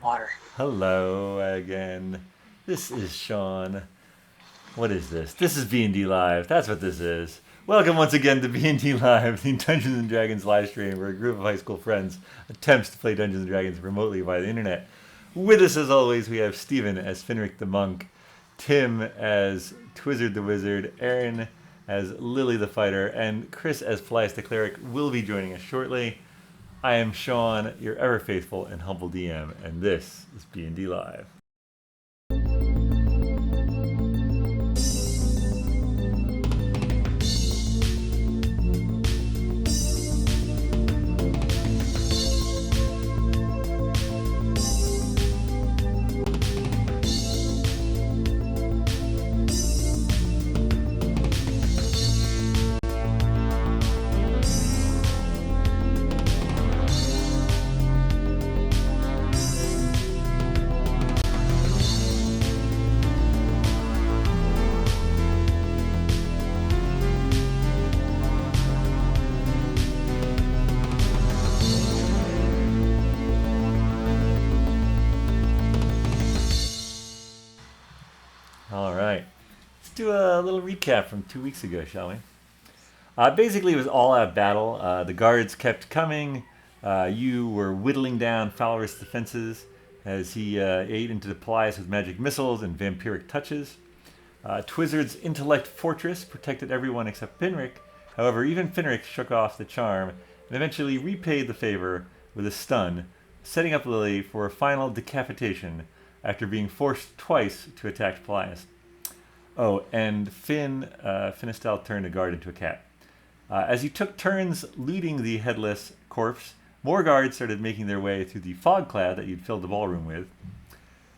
water. Hello again. This is Shawn. What is this? This is BND Live. That's what this is. Welcome once again to BND Live, the Dungeons & Dragons live stream where a group of high school friends attempts to play Dungeons & Dragons remotely via the internet. With us as always, we have Steven as Finric the Monk, Tim as Twizzard the Wizard, Erin as Lily the Fighter, and Chris as Paelias the Cleric will be joining us shortly. I am Shawn, your ever faithful and humble DM, and this is B&D Live. Do a little recap from 2 weeks ago, shall we? Basically, it was all-out battle. The guards kept coming. You were whittling down Falreth's defenses as he ate into the Paelias with magic missiles and vampiric touches. Twizzard's intellect fortress protected everyone except Finric. However, even Finric shook off the charm and eventually repaid the favor with a stun, setting up Lily for a final decapitation after being forced twice to attack Paelias. Oh, and Finistel turned a guard into a cat. As you took turns looting the headless corpse, more guards started making their way through the fog cloud that you'd filled the ballroom with.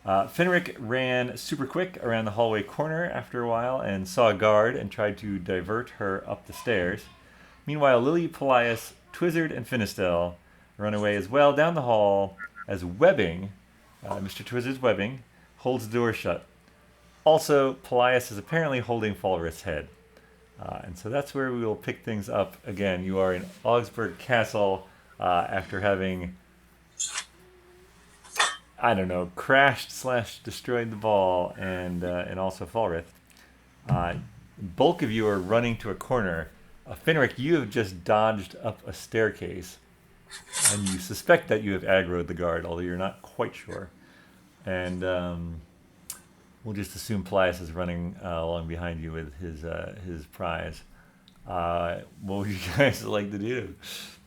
Finric ran super quick around the hallway corner after a while and saw a guard and tried to divert her up the stairs. Meanwhile, Lily, Paelias, Twizzard, and Finistel run away as well down the hall as webbing, Mr. Twizzard's webbing, holds the door shut. Also, Paelias is apparently holding Falreth's head. And so that's where we will pick things up again. You are in Augsburg Castle after having, crashed/destroyed the ball and also Falreth. Bulk of you are running to a corner. Finric, you have just dodged up a staircase. And you suspect that you have aggroed the guard, although you're not quite sure. And we'll just assume Paelias is running along behind you with his prize. What would you guys like to do?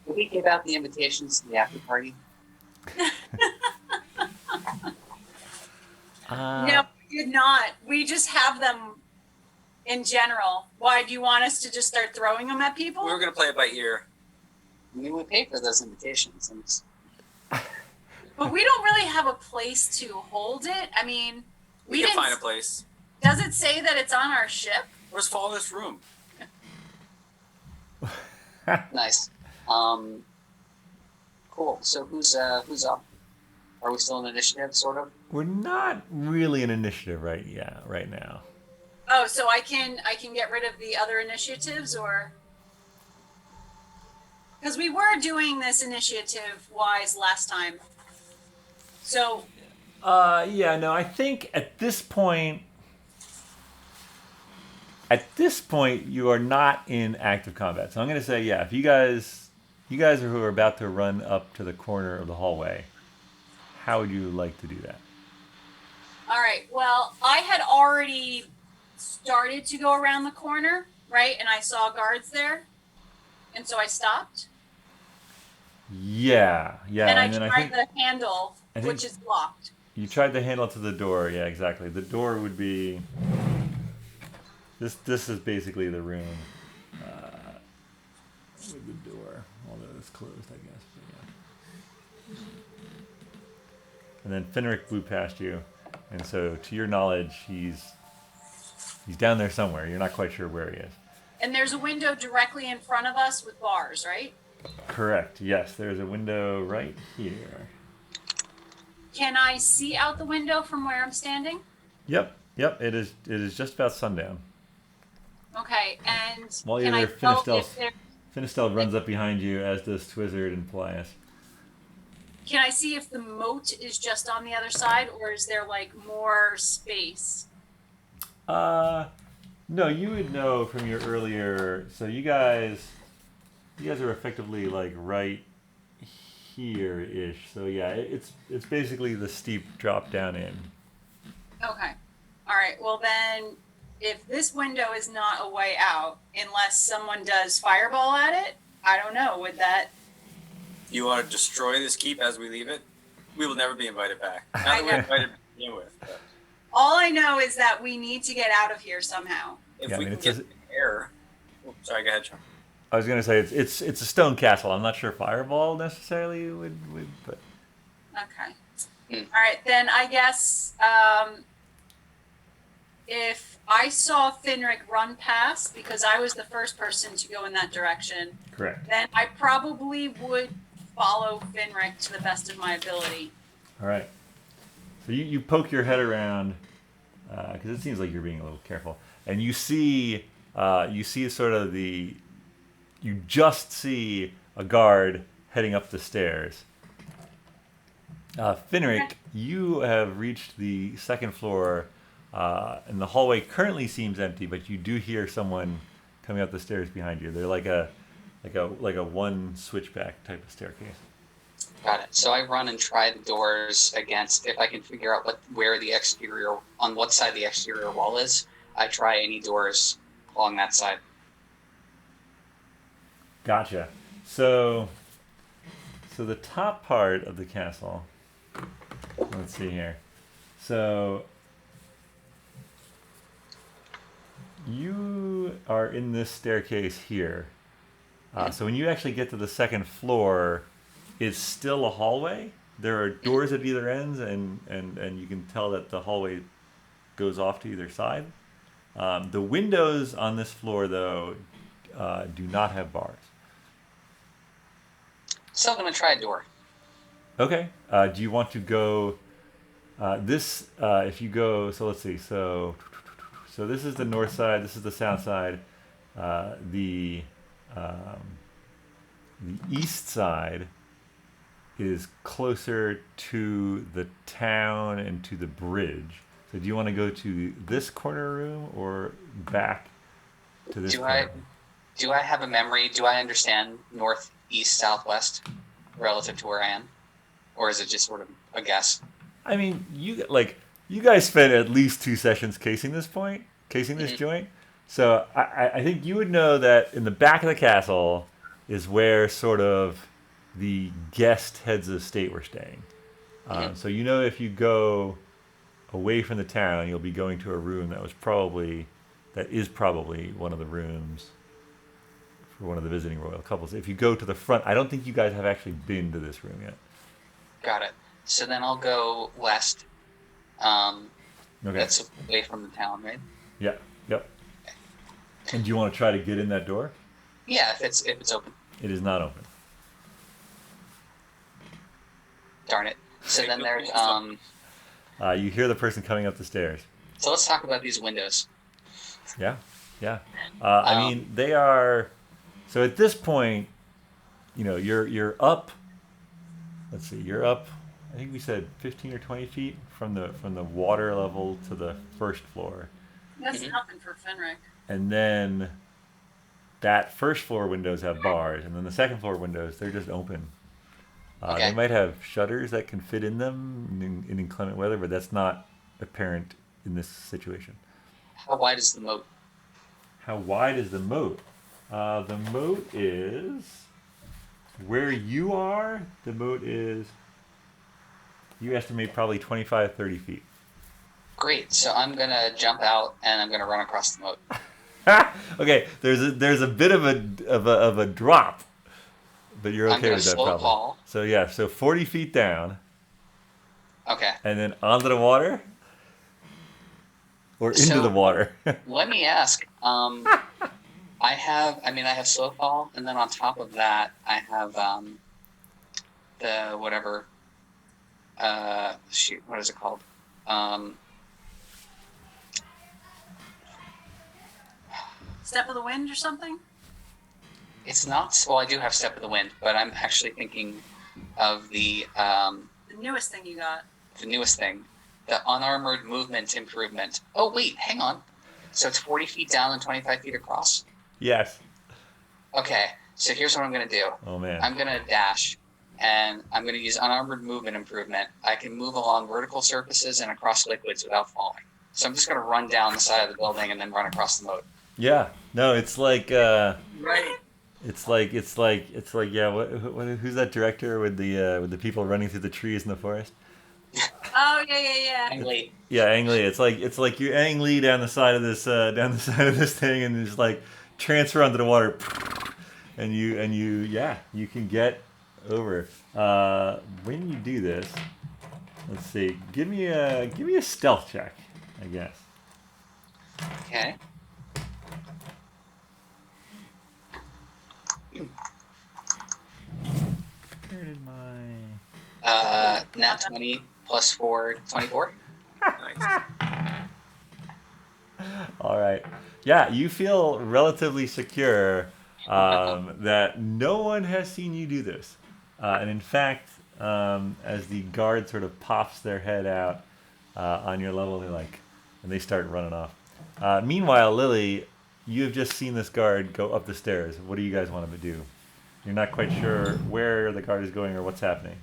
Did we give out the invitations to the after party? No, we did not. We just have them in general. Why, do you want us to just start throwing them at people? We were going to play it by ear. We would pay for those invitations. But we don't really have a place to hold it. I mean... We can find a place. Does it say that it's on our ship? Where's Falreth's room? Nice. Cool. So who's up? Are we still in initiative, sort of? We're not really in initiative right now. Oh, so I can get rid of the other initiatives, or because we were doing this initiative-wise last time. So. I think at this point you are not in active combat. So I'm going to say, if you guys are who are about to run up to the corner of the hallway, how would you like to do that? All right. Well, I had already started to go around the corner, right? And I saw guards there. And so I stopped. Yeah. And I tried the handle, which is locked. You tried the handle to the door, yeah, exactly. The door would be... This is basically the room with the door, although it's closed, I guess. But yeah. And then Finric blew past you, and so to your knowledge, he's down there somewhere. You're not quite sure where he is. And there's a window directly in front of us with bars, right? Correct, yes. There's a window right here. Can I see out the window from where I'm standing? Yep. It is just about sundown. Okay, and while you're there, Finistel runs up behind you, as does Twizzard and Paelias. can I see if the moat is just on the other side, or is there like more space? No, you would know from your earlier. So you guys are effectively like right here ish. So yeah, it's basically the steep drop down in. Okay. All right. Well, then, if this window is not a way out, unless someone does fireball at it, I don't know. Would that? You want to destroy this keep as we leave it? We will never be invited back. Not I that we're know. invited to begin with. But All I know is that we need to get out of here somehow. if Yeah, I we mean, can get the air. Oh, sorry, go ahead, Shawn. I was gonna say it's a stone castle. I'm not sure fireball necessarily would but Okay. Hmm. All right. Then I guess if I saw Finric run past, because I was the first person to go in that direction, correct. then I probably would follow Finric to the best of my ability. All right. So you poke your head around because it seems like you're being a little careful, and you see sort of you just see a guard heading up the stairs. Finric, you have reached the second floor, and the hallway currently seems empty, but you do hear someone coming up the stairs behind you. They're like a one switchback type of staircase. Got it. So I run and try the doors against, if I can figure out on what side the exterior wall is, I try any doors along that side. Gotcha. So the top part of the castle. Let's see here. So you are in this staircase here. So when you actually get to the second floor, it's still a hallway. There are doors at either ends, and you can tell that the hallway goes off to either side. The windows on this floor, though, do not have bars. So I'm going to try a door. Okay. Do you want to go? If you go, so let's see. So this is the north side. This is the south side. The east side is closer to the town and to the bridge. So do you want to go to this corner room or back to this corner room? Do I have a memory? Do I understand north, east, southwest relative to where I am? Or is it just sort of a guess? I mean, you guys spent at least 2 sessions casing this joint. So I think you would know that in the back of the castle is where sort of the guest heads of state were staying. So you know if you go away from the town, you'll be going to a room that is probably one of the rooms for one of the visiting royal couples. If you go to the front, I don't think you guys have actually been to this room yet. Got it. So then I'll go west. Okay. That's away from the town, right? Yeah. Yep. And do you want to try to get in that door? Yeah, if it's open. It is not open. Darn it. So then there's You hear the person coming up the stairs. So let's talk about these windows. Yeah. I mean, they are. So at this point, you're up. Let's see, you're up. I think we said 15 or 20 feet from the water level to the first floor, That's nothing for Finric. and then that first floor windows have bars, and then the second floor windows, they're just open. Okay. They might have shutters that can fit in them in inclement weather, but that's not apparent in this situation. How wide is the moat? How wide is the moat? The moat is where you are. The moat is, you estimate, probably 25, 30 feet. Great. So I'm gonna jump out and I'm gonna run across the moat. Okay, there's a bit of a drop, but you're I'm okay gonna with that slow problem. fall. So yeah, so 40 feet down, Okay. and then onto the water, or into So- the water. Let me ask. I have slow fall, and then on top of that, I have the whatever. What is it called? Step of the wind or something? It's not. Well, I do have step of the wind, but I'm actually thinking of the newest thing you got. The newest thing, the unarmored movement improvement. Oh wait, hang on. So it's 40 feet down and 25 feet across. Yes. Okay, so here's what I'm gonna do. Oh man. I'm gonna dash, and I'm gonna use unarmored movement improvement. I can move along vertical surfaces and across liquids without falling. So I'm just gonna run down the side of the building and then run across the moat. Yeah. No, it's like. Right. It's like yeah. Who's that director with the people running through the trees in the forest? Oh yeah. Ang Lee. Yeah, Ang Lee. It's like you're Ang Lee down the side of this thing, and just like transfer onto the water, and you can get over. When you do this, let's see. Give me a stealth check, I guess. Okay. Where did my Nat 20 plus 4, 24. Nice. All right. Yeah, you feel relatively secure that no one has seen you do this. And in fact, as the guard sort of pops their head out on your level, and they start running off. Meanwhile, Lily, you have just seen this guard go up the stairs. What do you guys want him to do? You're not quite sure where the guard is going or what's happening.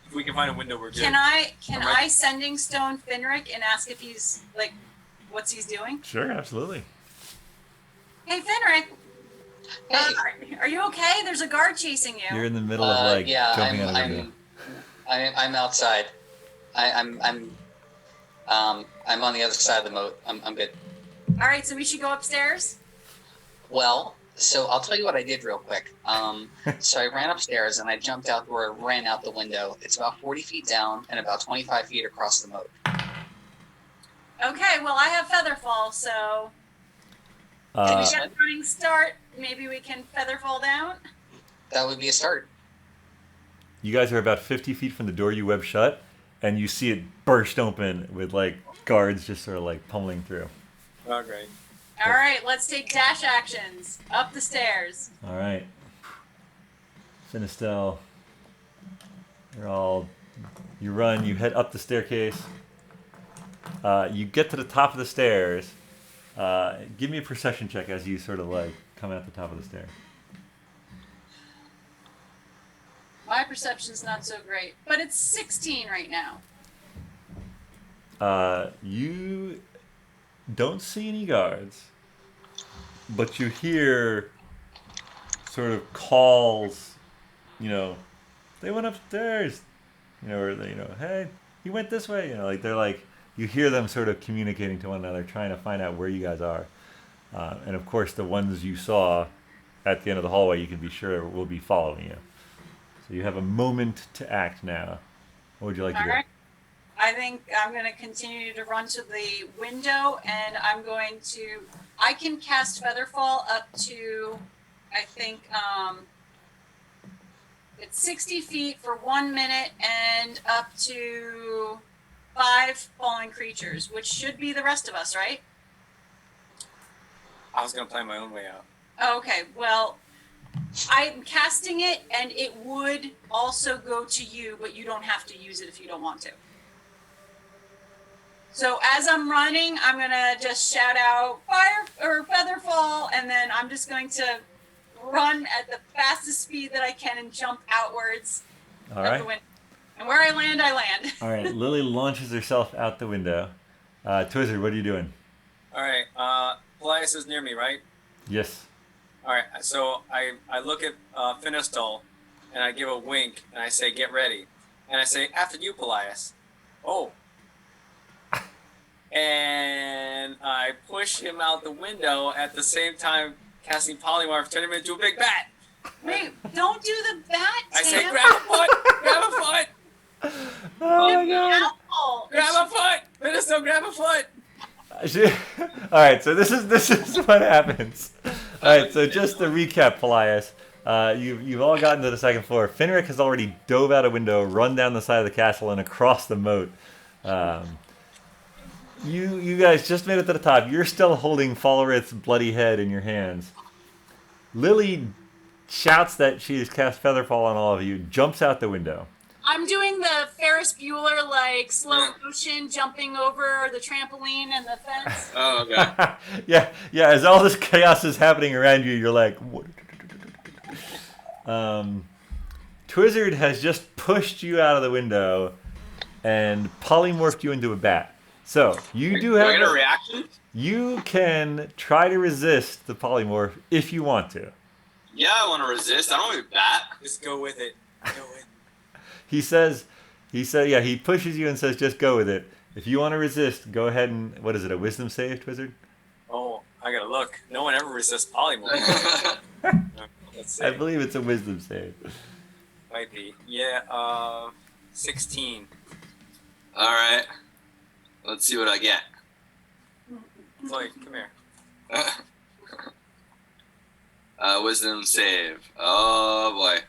If we can find a window, we're good. Can I sending stone Finric and ask if he's like, what's he's doing? Sure, absolutely. Hey Finric, Hey. are you okay? There's a guard chasing you. You're in the middle of yeah, jumping out of the window. I'm outside. I'm on the other side of the moat. I'm good. All right, so we should go upstairs. Well, so I'll tell you what I did real quick. So I ran upstairs and I jumped out or ran out the window. It's about 40 feet down and about 25 feet across the moat. Okay, well I have Featherfall, so if we get a running start, maybe we can Featherfall down. That would be a start. You guys are about 50 feet from the door you web shut, and you see it burst open with guards just sort of pummeling through. Oh, great. All right, let's take dash actions up the stairs. All right. Sinistel. You run, you head up the staircase. You get to the top of the stairs. Give me a perception check as you sort of come out the top of the stairs. My perception's not so great, but it's 16 right now. You don't see any guards, but you hear sort of calls, they went upstairs, or hey, he went this way, you hear them sort of communicating to one another, trying to find out where you guys are. And of course, the ones you saw at the end of the hallway, you can be sure will be following you. So you have a moment to act now. What would you like to do? All right. I think I'm going to continue to run to the window, and I can cast Featherfall up to, I think, it's 60 feet for 1 minute and up to 5 falling creatures, which should be the rest of us, right? I was going to plan my own way out. Oh, okay, well, I'm casting it, and it would also go to you, but you don't have to use it if you don't want to. So as I'm running, I'm gonna just shout out fire or Featherfall, and then I'm just going to run at the fastest speed that I can and jump outwards All of right. the window. And where I land, I land. All right. Lily launches herself out the window. Twizzard, what are you doing? All right. Paelias is near me, right? Yes. All right. So I look at Finistal, and I give a wink, and I say, "Get ready." And I say, "After you, Paelias." Oh. And I push him out the window at the same time casting polymorph, turn him into a big bat. Wait, don't do the bat, I say, Tim. grab a foot, grab a foot, Oh my god. Apple. grab a foot, Minister, grab a foot. All right, so this is what happens. All right, so just to recap, Paelias, you've all gotten to the second floor. Finric has already dove out a window, run down the side of the castle, and across the moat. You guys just made it to the top. You're still holding Falreth's bloody head in your hands. Lily shouts that she has cast Featherfall on all of you, jumps out the window. I'm doing the Ferris Bueller like slow motion jumping over the trampoline and the fence. Oh, okay. yeah. As all this chaos is happening around you, you're like, what? Twizzard has just pushed you out of the window and polymorphed you into a bat. So you do I have get a reaction? You can try to resist the polymorph if you want to. Yeah, I want to resist. I don't want to be a bat. Just go with it. Go with it. He said, he pushes you and says, just go with it. If you want to resist, go ahead and, what is it, a wisdom save, Twizzard? Oh, I gotta look. No one ever resists polymorph. Let's see. I believe it's a wisdom save. Might be. Yeah, 16. All right. Let's see what I get. Chloe, come here. Wisdom save. Oh, boy.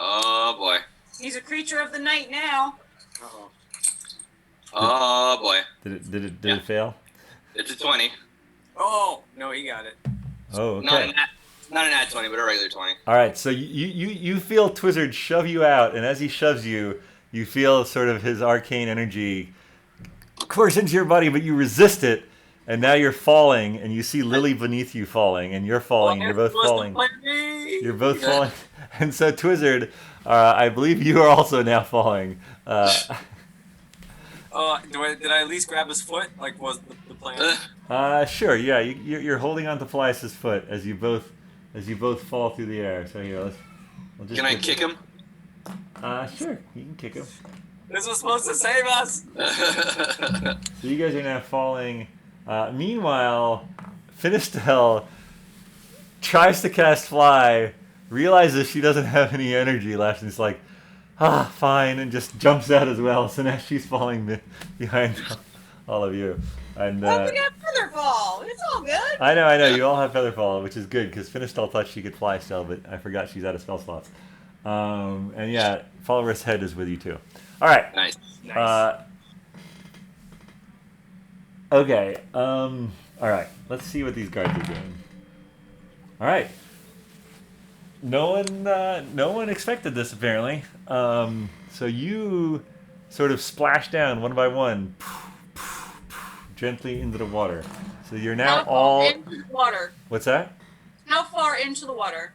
Oh, boy. He's a creature of the night now. Uh-oh. Oh, boy. Did it fail? It's a 20. Oh, no, he got it. Oh, okay. Not an ad 20, but a regular 20. All right, so you feel Twizzard shove you out, and as he shoves you, you feel sort of his arcane energy course into your body, but you resist it, and now you're falling, and you see Lily beneath you falling, and you're falling, and you're both falling. You're both falling. And so, Twizzard, I believe you are also now falling. Did I at least grab his foot? Like, was the plan? Sure, yeah. You're holding on to Paelias' foot as you both fall through the air. So here, we'll just Can I kick him? Sure, you can kick him. This was supposed to save us! So you guys are now falling. Meanwhile, Finistel tries to cast Fly, realizes she doesn't have any energy left, and is like, fine, and just jumps out as well. So now she's falling behind all of you. And We got Featherfall. It's all good. I know. You all have Featherfall, which is good, because Finistel thought she could fly still, but I forgot she's out of spell slots. And yeah, Falreth's head is with you too. All right. Nice. Okay. All right. Let's see what these guards are doing. All right. No one expected this apparently. So you sort of splash down one by one, gently into the water. So you're now all. Into the water. What's that? How far into the water?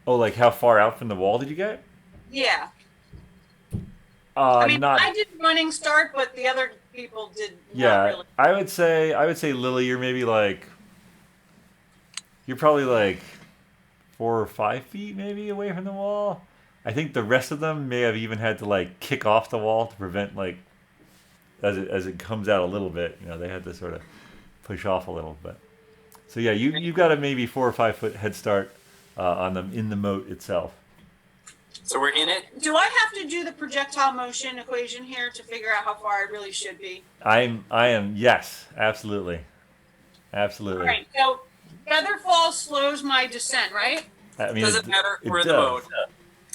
Oh, like how far out from the wall did you get? Yeah. I mean, not. I did running start, but the other people did Yeah, not really. I would say Lily, you're maybe like. You're probably like 4 or 5 feet maybe away from the wall. I think the rest of them may have even had to like kick off the wall to prevent like as it comes out a little bit. You know, they had to sort of push off a little bit. So yeah, you've got a maybe 4 or 5 foot head start on them in the moat itself. So we're in it? Do I have to do the projectile motion equation here to figure out how far I really should be? I am. Yes, absolutely. All right. So Featherfall slows my descent, right? I mean, Doesn't matter. it We're in the does. moat.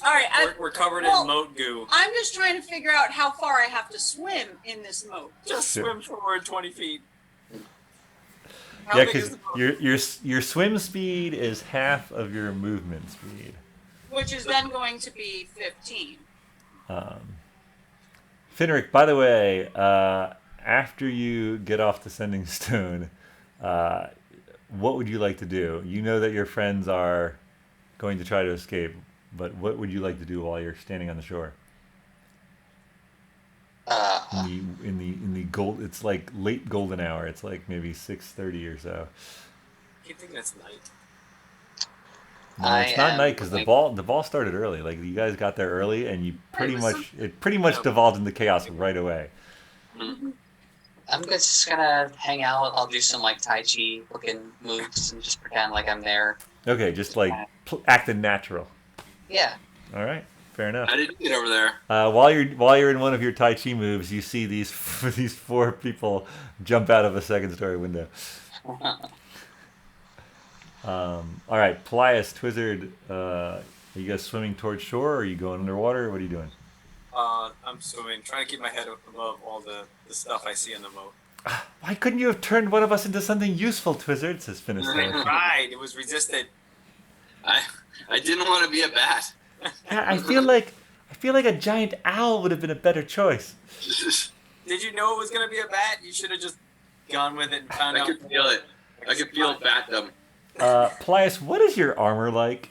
All right. We're covered well, in moat goo. I'm just trying to figure out how far I have to swim in this moat. Just Sure. swim forward 20 feet. How Yeah, big is because the moat? your swim speed is half of your movement speed. Which is then going to be 15. Finric, by the way, after you get off the sending stone, what would you like to do? You know that your friends are going to try to escape, but what would you like to do while you're standing on the shore? In the gold, it's like late golden hour. It's like maybe 6:30 or so. I keep thinking it's night. No, it's not night because the ball started early. Like you guys got there early, and you pretty much devolved into chaos right away. I'm just gonna hang out. I'll do some like Tai Chi looking moves and just pretend like I'm there. Okay, just like acting natural. Yeah. All right, fair enough. How did you get over there? While you're in one of your Tai Chi moves, you see these 4 people jump out of a second-story window. All right, Paelias, Twizzard, are you guys swimming towards shore, or are you going underwater, or what are you doing? I'm swimming, trying to keep my head above all the stuff I see in the moat. Why couldn't you have turned one of us into something useful, Twizzard? Says Finistel. Right, it was resisted. I didn't want to be a bat. Yeah, I feel like a giant owl would have been a better choice. Did you know it was gonna be a bat? You should have just gone with it and found I out. could feel it. I could feel batdom. Paelias, what is your armor like?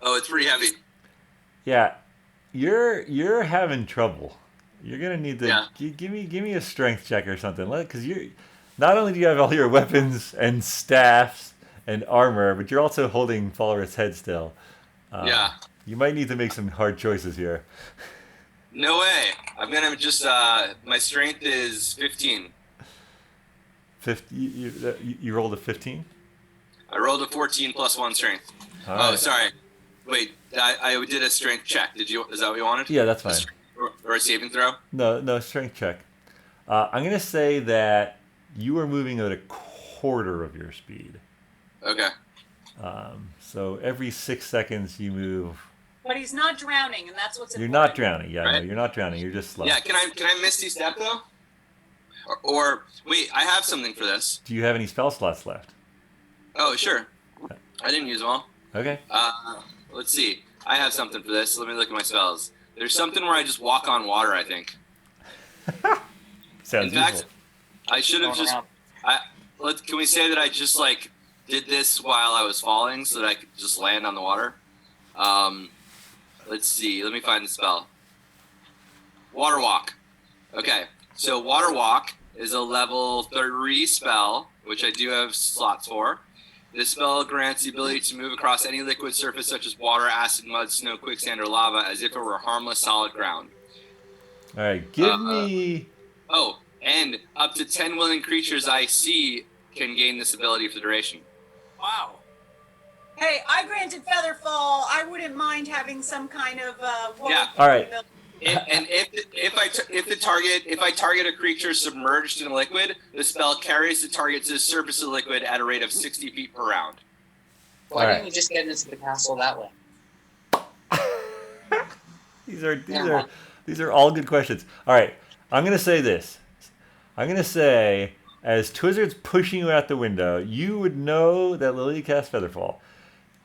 Oh, it's pretty heavy. Yeah, you're having trouble. You're gonna need to give me a strength check or something, because you not only do you have all your weapons and staffs and armor, but you're also holding Falreth's head still. Yeah. You might need to make some hard choices here. No way. I'm gonna just. My strength is 15. 50. You rolled a 15. I rolled a 14 plus 1 strength. All Oh, right. sorry. Wait, I did a strength check. Did you? Is that what you wanted? Yeah, that's fine. Or a saving throw? No strength check. I'm gonna say that you are moving at a quarter of your speed. Okay. So every 6 seconds you move. But he's not drowning, and that's what's You're important. not drowning. Yeah, no, Right. you're not drowning. You're just slow. Yeah. Can I misty step though? Or wait, I have something for this. Do you have any spell slots left? Oh, sure. I didn't use them all. Okay. Let's see. I have something for this. Let me look at my spells. There's something where I just walk on water, I think. Sounds In fact, useful. I should have Going just. around. Can we say that I just like did this while I was falling so that I could just land on the water? Let's see. Let me find the spell. Water walk. Okay. So water walk is a level 3 spell, which I do have slots for. This spell grants the ability to move across any liquid surface such as water, acid, mud, snow, quicksand, or lava as if it were harmless solid ground. All right. Give me. Oh, and up to 10 willing creatures I see can gain this ability for the duration. Wow. Hey, I granted Featherfall. I wouldn't mind having some kind of Yeah. All right. And if I target a creature submerged in a liquid, the spell carries the target to the surface of the liquid at a rate of 60 feet per round. Why All didn't right. you just get into the castle that way? These are all good questions. All right. I'm gonna say this. I'm gonna say, as Twizzard's pushing you out the window, you would know that Lily cast Featherfall.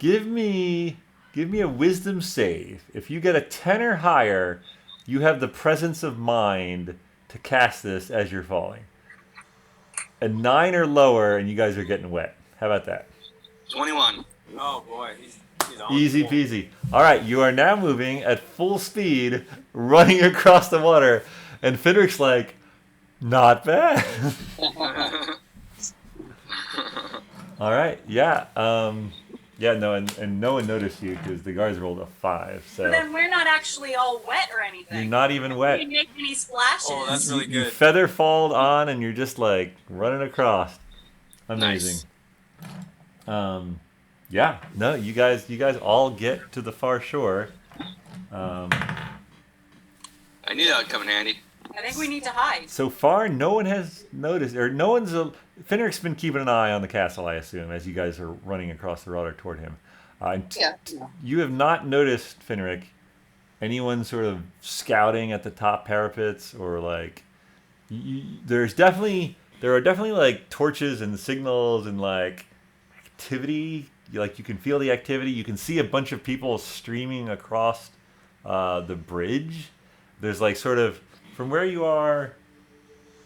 Give me a wisdom save. If you get a 10 or higher, you have the presence of mind to cast this as you're falling. A 9 or lower, and you guys are getting wet. How about that? 21. Oh boy, he's on Easy point. peasy. All right, you are now moving at full speed, running across the water, and Finric's like, not bad. All right, yeah. Yeah, no, and no one noticed you because the guards rolled a 5. So But then we're not actually all wet or anything. you're not even We wet. didn't make any splashes. Oh, that's really You good. feather falled on, and you're just like running across. Amazing. Yeah, no, you guys all get to the far shore. I knew that would come in handy. I think we need to hide. So far, no one has noticed, or no one's. Finric's been keeping an eye on the castle, I assume, as you guys are running across the water toward him. Yeah. You have not noticed, Finric, anyone sort of scouting at the top parapets, or like, there are definitely like torches and signals and like activity. Like you can feel the activity. You can see a bunch of people streaming across the bridge. There's like sort of from where you are,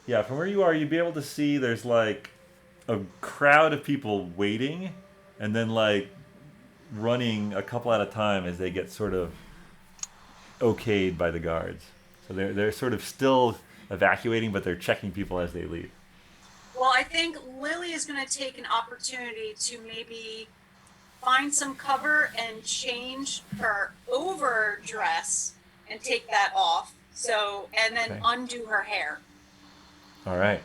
you'd be able to see there's like a crowd of people waiting and then like running a couple at a time as they get sort of okayed by the guards. So they're sort of still evacuating, but they're checking people as they leave. Well, I think Lily is going to take an opportunity to maybe find some cover and change her overdress and take that off. So, and then Okay. undo her hair. All right.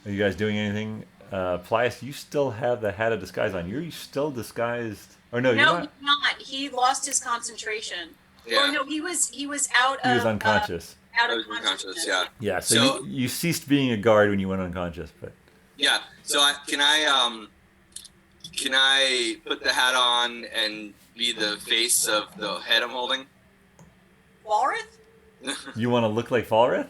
Are you guys doing anything? Paelias, you still have the hat of disguise on. You're still disguised. Or no, you're No, not. he's not. He lost his concentration. Yeah. Or no, he was out He of was unconscious. out I of was unconscious, consciousness. yeah. Yeah, so, So- you ceased being a guard when you went unconscious, but Yeah. So can I put the hat on and be the face of the head I'm holding? Falreth? you want to look like Falreth?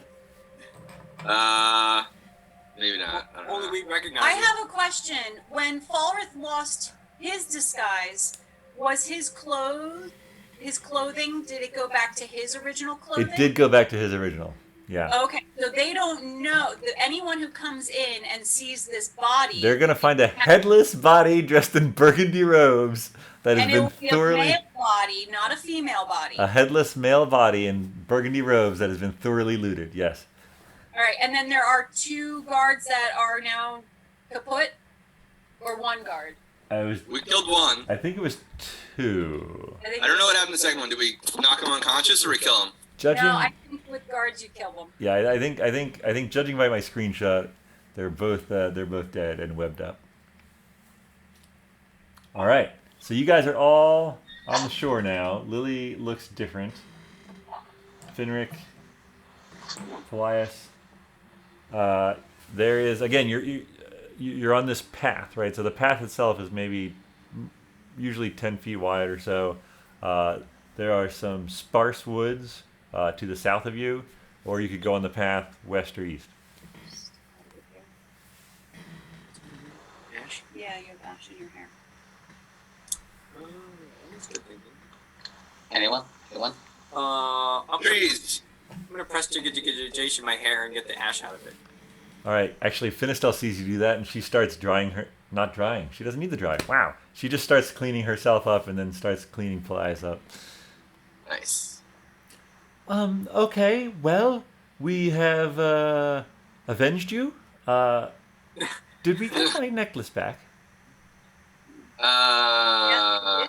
Maybe not. I don't Only know. we recognize I it. have a question. When Falreth lost his disguise, was his clothes his clothing, did it go back to his original clothing? It did go back to his original. Yeah. Okay, so they don't know that anyone who comes in and sees this body. They're gonna find a headless body dressed in burgundy robes that has and been it will be thoroughly. a male body, not a female body. A headless male body in burgundy robes that has been thoroughly looted. Yes. All right, and then there are 2 guards that are now kaput, or 1 guard. We killed one. I think it was 2. I don't know what happened to the second one. Did we knock him unconscious or we kill him? Judging. No, I think with guards you kill them. Yeah, I think judging by my screenshot, they're both dead and webbed up. All right, so you guys are all on the shore now. Lily looks different. Finric, Paelias. There is again. You're on this path, right? So the path itself is maybe usually 10 feet wide or so. There are some sparse woods to the south of you, or you could go on the path west or east. Yeah, you have ash in your hair. That's good thinking. Anyone? I'm Trees. gonna prestidigitation my hair and get the ash out of it. All right. Actually, Finistel sees you do that, and she starts drying her. Not drying. She doesn't need the dry. Wow. She just starts cleaning herself up, and then starts cleaning Paelias up. Nice. Okay. Well, we have avenged you. Did we get my necklace back? Yeah,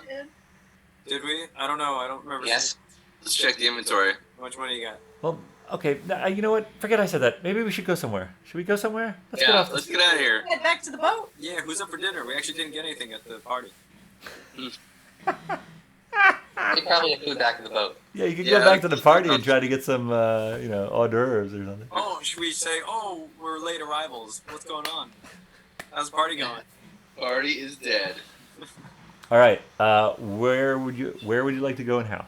Did we? I don't know. I don't remember. Yes. Let's check the inventory. How much money you got? Well, okay. You know what? Forget I said that. Maybe we should go somewhere. Should we go somewhere? Let's get Yeah, off let's this. get out of here. Get back to the boat. Yeah, who's up for dinner? We actually didn't get anything at the party. They probably have food back in the boat. Yeah, you could Yeah, go back to the let's party go. and try to get some, hors d'oeuvres or something. Oh, should we say, oh, we're late arrivals. What's going on? How's the party going? Party is dead. All right. Where would you like to go and how?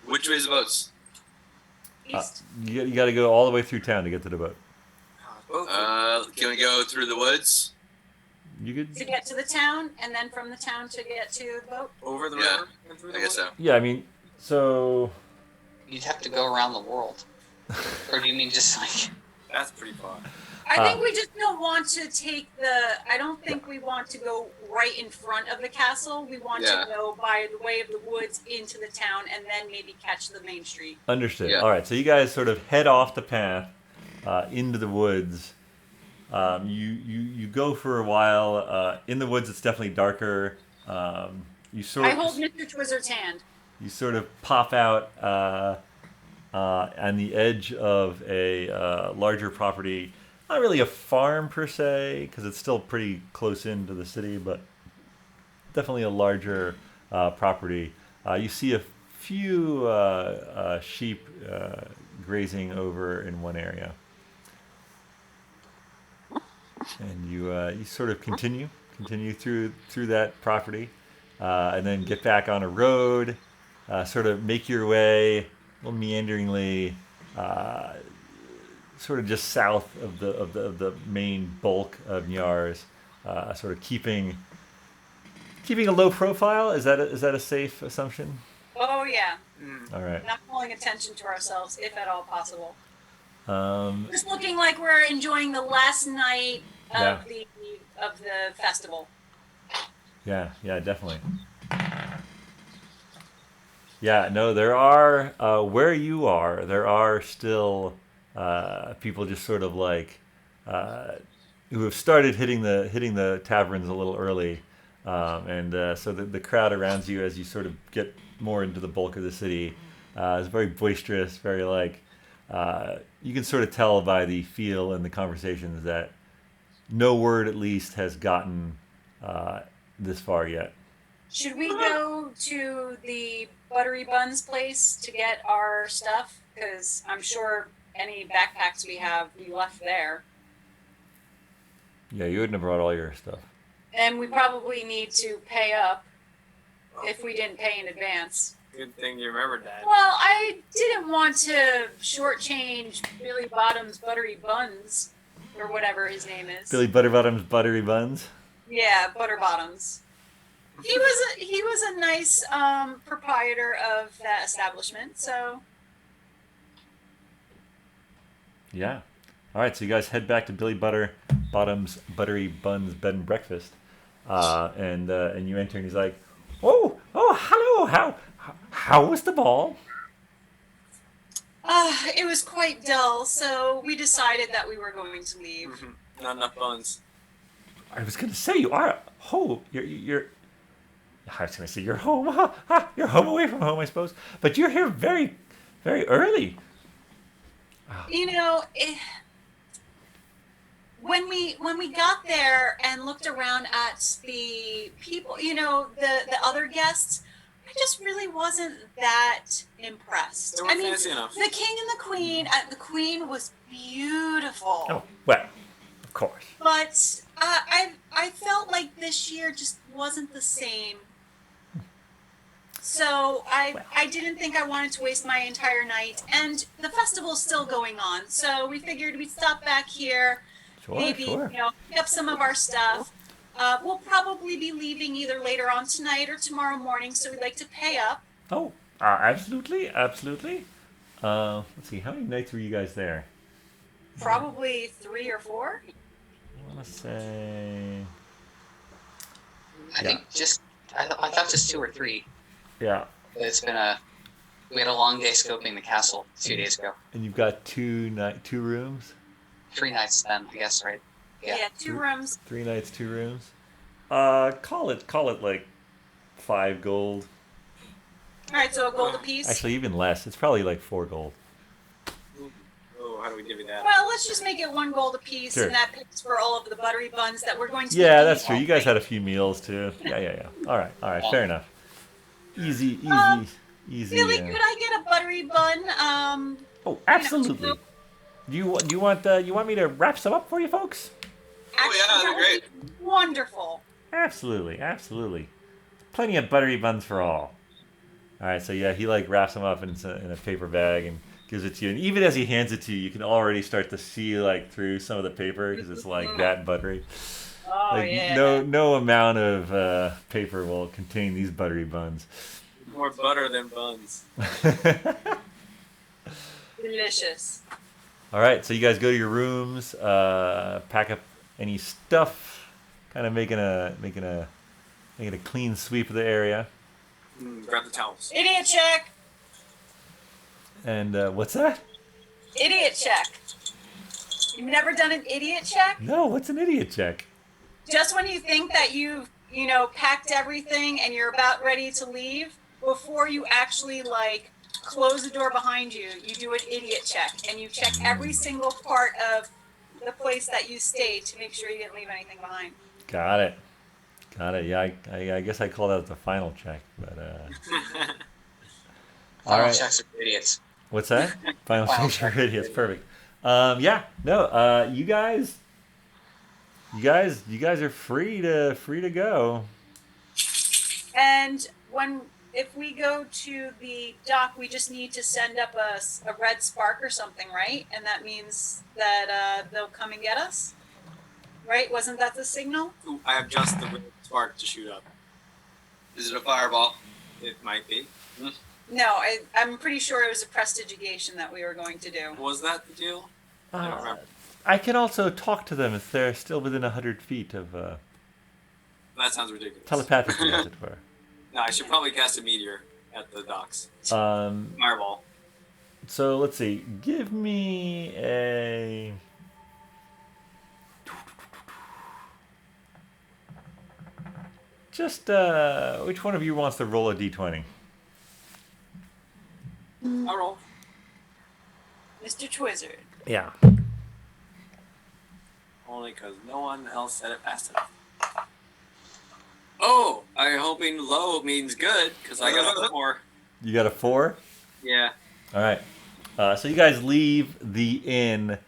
Which way's the boats? East. You got to go all the way through town to get to the boat. Can we go through the woods? You could. To get to the town, and then from the town to get to the boat. Over the Yeah, river and through the I guess woods? so. Yeah, I mean, so. You'd have to go around the world. Or do you mean just like... That's pretty far. I think we just don't want to take I don't think we want to go right in front of the castle. We want Yeah. to go by the way of the woods into the town and then maybe catch the main street. Understood. Yeah. All right, so you guys sort of head off the path into the woods. You go for a while. In the woods, it's definitely darker. You sort I of hold Mr. Twizzard's hand. you sort of pop out on the edge of a larger property. Not really a farm per se, because it's still pretty close into the city, but definitely a larger property. You see a few sheep grazing over in one area, and you sort of continue through that property, and then get back on a road. Sort of make your way a little meanderingly. Sort of just south of the main bulk of Nyars, sort of keeping a low profile. Is that a safe assumption? Oh yeah. All right. Not calling attention to ourselves, if at all possible. Um, Just looking like we're enjoying the last night of Yeah. the festival. yeah, definitely. Yeah, no, there are where you are. There are still people just sort of like who have started hitting the taverns a little early, and so the crowd around you as you sort of get more into the bulk of the city is very boisterous, very like you can sort of tell by the feel and the conversations that no word at least has gotten this far yet. Should we go to the Buttery Buns place to get our stuff? Because I'm sure any backpacks we have, we left there. Yeah, you wouldn't have brought all your stuff. And we probably need to pay up if we didn't pay in advance. Good thing you remembered that. Well, I didn't want to shortchange Billy Bottom's Buttery Buns, or whatever his name is. Billy Butterbottom's buttery buns. Yeah, Butter Bottoms. he was a nice proprietor of that establishment. So Yeah. All right, so you guys head back to Billy Bottom's Buttery Buns Bed and Breakfast, and you enter, and he's like, "Oh, hello. How was the ball?" it was quite dull. So we decided that we were going to leave. Mm-hmm. Not enough buns. I was gonna say you are home. You're. I was gonna say you're home. You're home away from home, I suppose. But you're here very, very early. You know, when we got there and looked around at the people, you know, the other guests, I just really wasn't that impressed. They weren't fancy enough. The king and the queen. The queen was beautiful. Oh well, of course. But I felt like this year just wasn't the same. So I didn't think I wanted to waste my entire night, and the festival's still going on. So we figured we'd stop back here, maybe Sure. you know, pick up some of our stuff. We'll probably be leaving either later on tonight or tomorrow morning, so we'd like to pay up. Oh, absolutely. Let's see, how many nights were you guys there? Probably 3 or 4. I want to say. I think I thought just 2 or 3. Yeah. It's been we had a long day scoping the castle 2 days ago. And you've got two rooms. 3 nights then, I guess, right? Yeah, 2 rooms. 3 nights, 2 rooms. Call it like 5 gold. All right, so a gold apiece. Actually, even less. It's probably like 4 gold. Oh, how do we divvy that? Well, let's just make it 1 gold apiece, Sure. and that pays for all of the buttery buns that we're going to. Yeah, be that's true. eating. You guys had a few meals too. Yeah. All right. Fair enough. Easy. Billy, could I get a buttery bun? Oh, absolutely. Do you want me to wrap some up for you folks? Actually, yeah, that that'd be would be wonderful. Absolutely. Plenty of buttery buns for all. All right, so yeah, he like wraps them up in a paper bag and gives it to you. And even as he hands it to you, you can already start to see like through some of the paper because it's like that buttery. Oh Like yeah. no amount of paper will contain these buttery buns. More butter than buns. Delicious. All right, so you guys go to your rooms, pack up any stuff, kind of making a clean sweep of the area. Grab the towels. Idiot check. And what's that? Idiot check. You've never done an idiot check? No, what's an idiot check? Just when you think that you've, you know, packed everything and you're about ready to leave, before you actually like close the door behind you, you do an idiot check and you check every single part of the place that you stayed to make sure you didn't leave anything behind. Got it. Yeah, I guess I call that the final check, but all Final right. checks are for idiots. What's that? Final Final checks for check. idiots. Perfect. You guys are free to go. And if we go to the dock, we just need to send up a red spark or something, right? And that means that they'll come and get us, right? Wasn't that the signal? Ooh, I have just the red spark to shoot up. Is it a fireball? It might be. No, I'm pretty sure it was a prestigiation that we were going to do. Was that the deal? I don't remember. I can also talk to them if they're still within 100 feet of That sounds ridiculous. telepathically, as it were. No, I should probably cast a meteor at the docks. Um, Fireball. so let's see. Give me a. Just which one of you wants to roll a d20? I'll roll. Mr. Twizzard. Yeah. Only because no one else said it fast enough. Oh, I'm hoping low means good because I got a 4. You got a 4? Yeah. All right. So you guys leave the inn,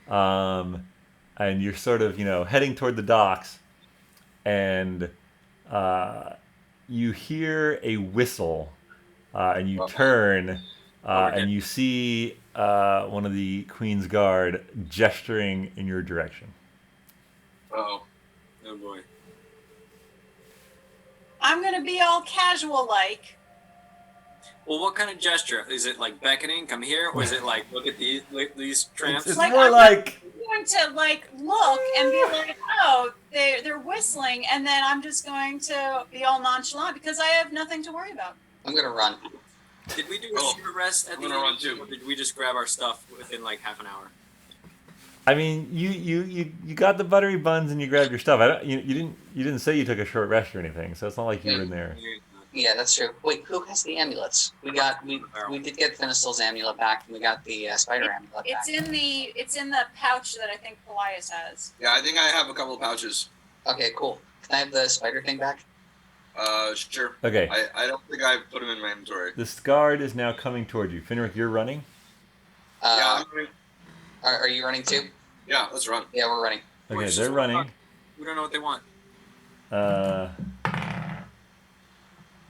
and you're sort of, heading toward the docks, and you hear a whistle, and you turn, and you see one of the Queen's Guard gesturing in your direction. Oh. Oh boy. I'm gonna be all casual like. Well, what kind of gesture? Is it like beckoning, come here, or is it like look at these tramps? It's Like, more I'm like going to like look and be like, oh, they're whistling, and then I'm just going to be all nonchalant because I have nothing to worry about. I'm gonna run. Did we do a short rest at I'm the gonna end, run too. or did we just grab our stuff within like half an hour? I mean, you got the buttery buns and you grabbed your stuff. I don't, you didn't say you took a short rest or anything, so it's not like you were in there. Yeah, that's true. Wait, who has the amulets? We did get Finistel's amulet back, and we got the spider amulet back. It's in the pouch that I think Paelias has. Yeah, I think I have a couple of pouches. Okay, cool. Can I have the spider thing back? Sure. Okay. I don't think I put them in my inventory. This guard is now coming toward you. Finric, you're running. Yeah, I'm running. Are you running too? Yeah, let's run. Yeah, we're running. Okay, they're running. We don't know what they want.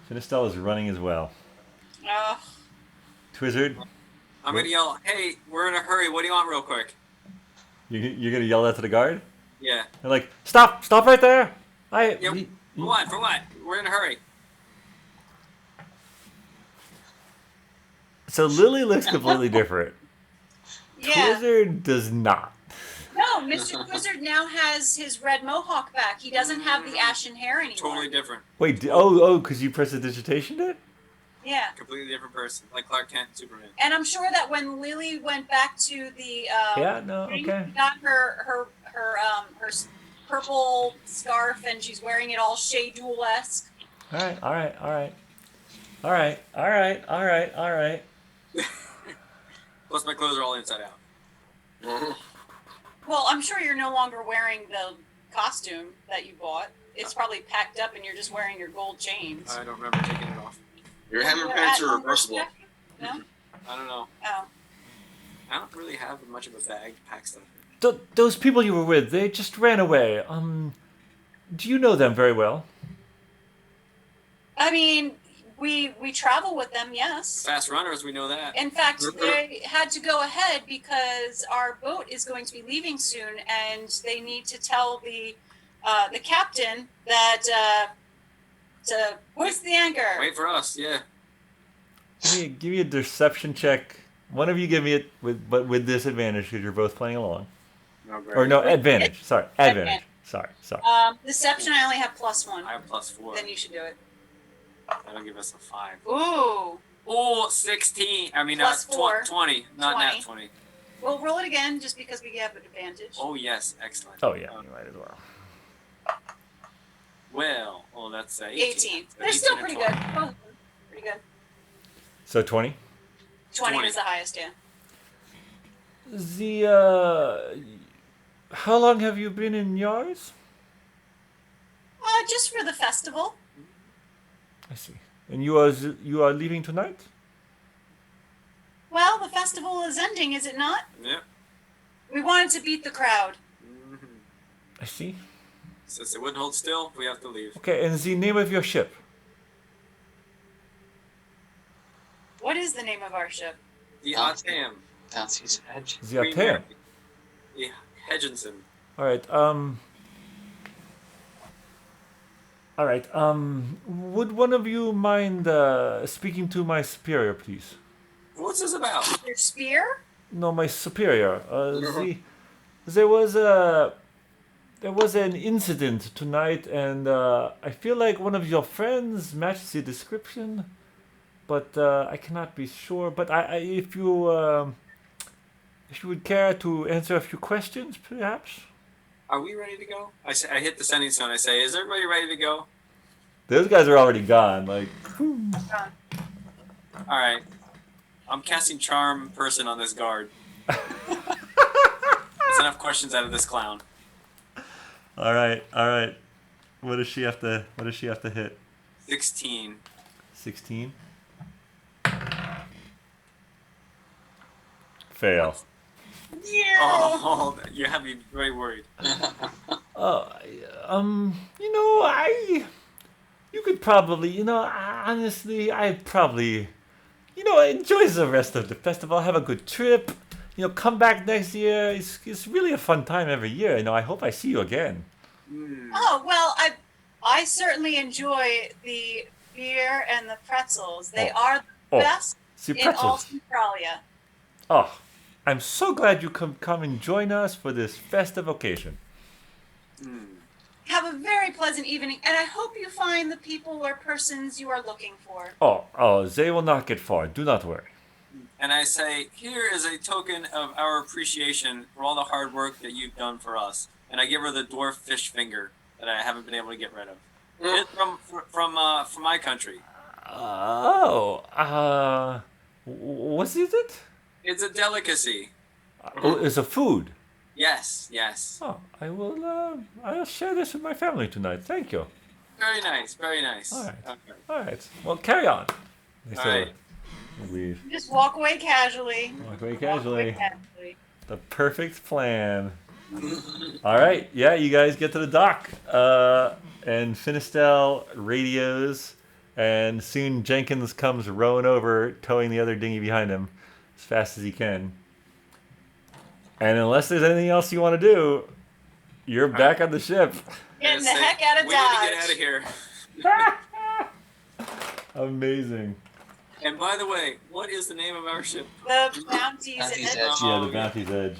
Finistel is running as well. Oh, Twizzard, I'm gonna yell, "Hey, we're in a hurry. What do you want, real quick?" you're gonna yell that to the guard? Yeah. They're like, stop right there! Yeah. For what? For what? We're in a hurry. So Lily looks completely different. yeah. Twizzard does not. No, Mr. Wizard now has his red mohawk back. He doesn't have the ashen hair anymore. Totally different. Wait, because you prestidigitation it? Yeah. Completely different person. Like Clark Kent, Superman. And I'm sure that when Lily went back to the Yeah, no, thing, okay. she got her purple scarf and she's wearing it all Shea Jewel-esque. All right. Plus, my clothes are all inside out. Well, I'm sure you're no longer wearing the costume that you bought. It's probably packed up and you're just wearing your gold chains. I don't remember taking it off. Your hammer pants are reversible. No? I don't know. Oh. I don't really have much of a bag to pack stuff in. Those people you were with, they just ran away. Do you know them very well? I mean, we travel with them, yes. Fast runners, we know that. In fact, they had to go ahead because our boat is going to be leaving soon, and they need to tell the captain that to hoist the anchor. Wait for us, yeah. Give me a deception check. One of you give me it with disadvantage because you're both playing along. No, great. Or no, advantage. Sorry, advantage. Sorry. Deception, I only have +1. I have +4. Then you should do it. That'll give us a 5. Ooh. Oh, 16. I mean, +4. 20. Not 20. nat 20. We'll roll it again just because we have an advantage. Oh, yes. Excellent. Oh yeah, you might as well. Well, that's 18. 18. They're still pretty good. Both of them. Pretty good. So 20. 20 was the highest, yeah. How long have you been in Yars? Just for the festival. I see. And you are leaving tonight? Well, the festival is ending, is it not? Yeah. We wanted to beat the crowd. Mm-hmm. I see. Since it wouldn't hold still, we have to leave. Okay, and the name of your ship? What is the name of our ship? The Atam. Downsea's Edge. The Atem. The Hedgenson. All right. Would one of you mind speaking to my superior, please? What's this about? Your spear? No, my superior. There was an incident tonight, and I feel like one of your friends matched the description, but I cannot be sure. But if you would care to answer a few questions, perhaps. Are we ready to go? I hit the sending stone. I say, is everybody ready to go? Those guys are already gone. Like, All right. I'm casting charm person on this guard. That's enough questions out of this clown. all right. What does she have to hit? 16. 16. Fail. Yeah. Oh, you have me very worried. You could probably, honestly, I'd probably, enjoy the rest of the festival, have a good trip, come back next year. It's really a fun time every year. I hope I see you again. Oh, well, I certainly enjoy the beer and the pretzels. They are the best See, in all pretzels. Centralia. Oh, I'm so glad you come and join us for this festive occasion. Have a very pleasant evening, and I hope you find the people or persons you are looking for. Oh, they will not get far. Do not worry. And I say, here is a token of our appreciation for all the hard work that you've done for us. And I give her the dwarf fish finger that I haven't been able to get rid of. It's from my country. What is it? It's a delicacy. It's a food. Yes, yes. Oh, I'll share this with my family tonight. Thank you. Very nice, very nice. All right. Okay. All right. Well, carry on. All right. Leave. Just walk away casually. Walk away Walk casually. away casually. The perfect plan. All right. Yeah, you guys get to the dock. And Finistel radios. And soon Jenkins comes rowing over, towing the other dinghy behind him as fast as he can. And unless there's anything else you want to do, you're back on the ship. Getting the heck out of We Dodge. need to get out of here. Amazing. And by the way, what is the name of our ship? The Bounty's Bounty's Edge. Edge. Yeah, Oh, the Bounty's Edge.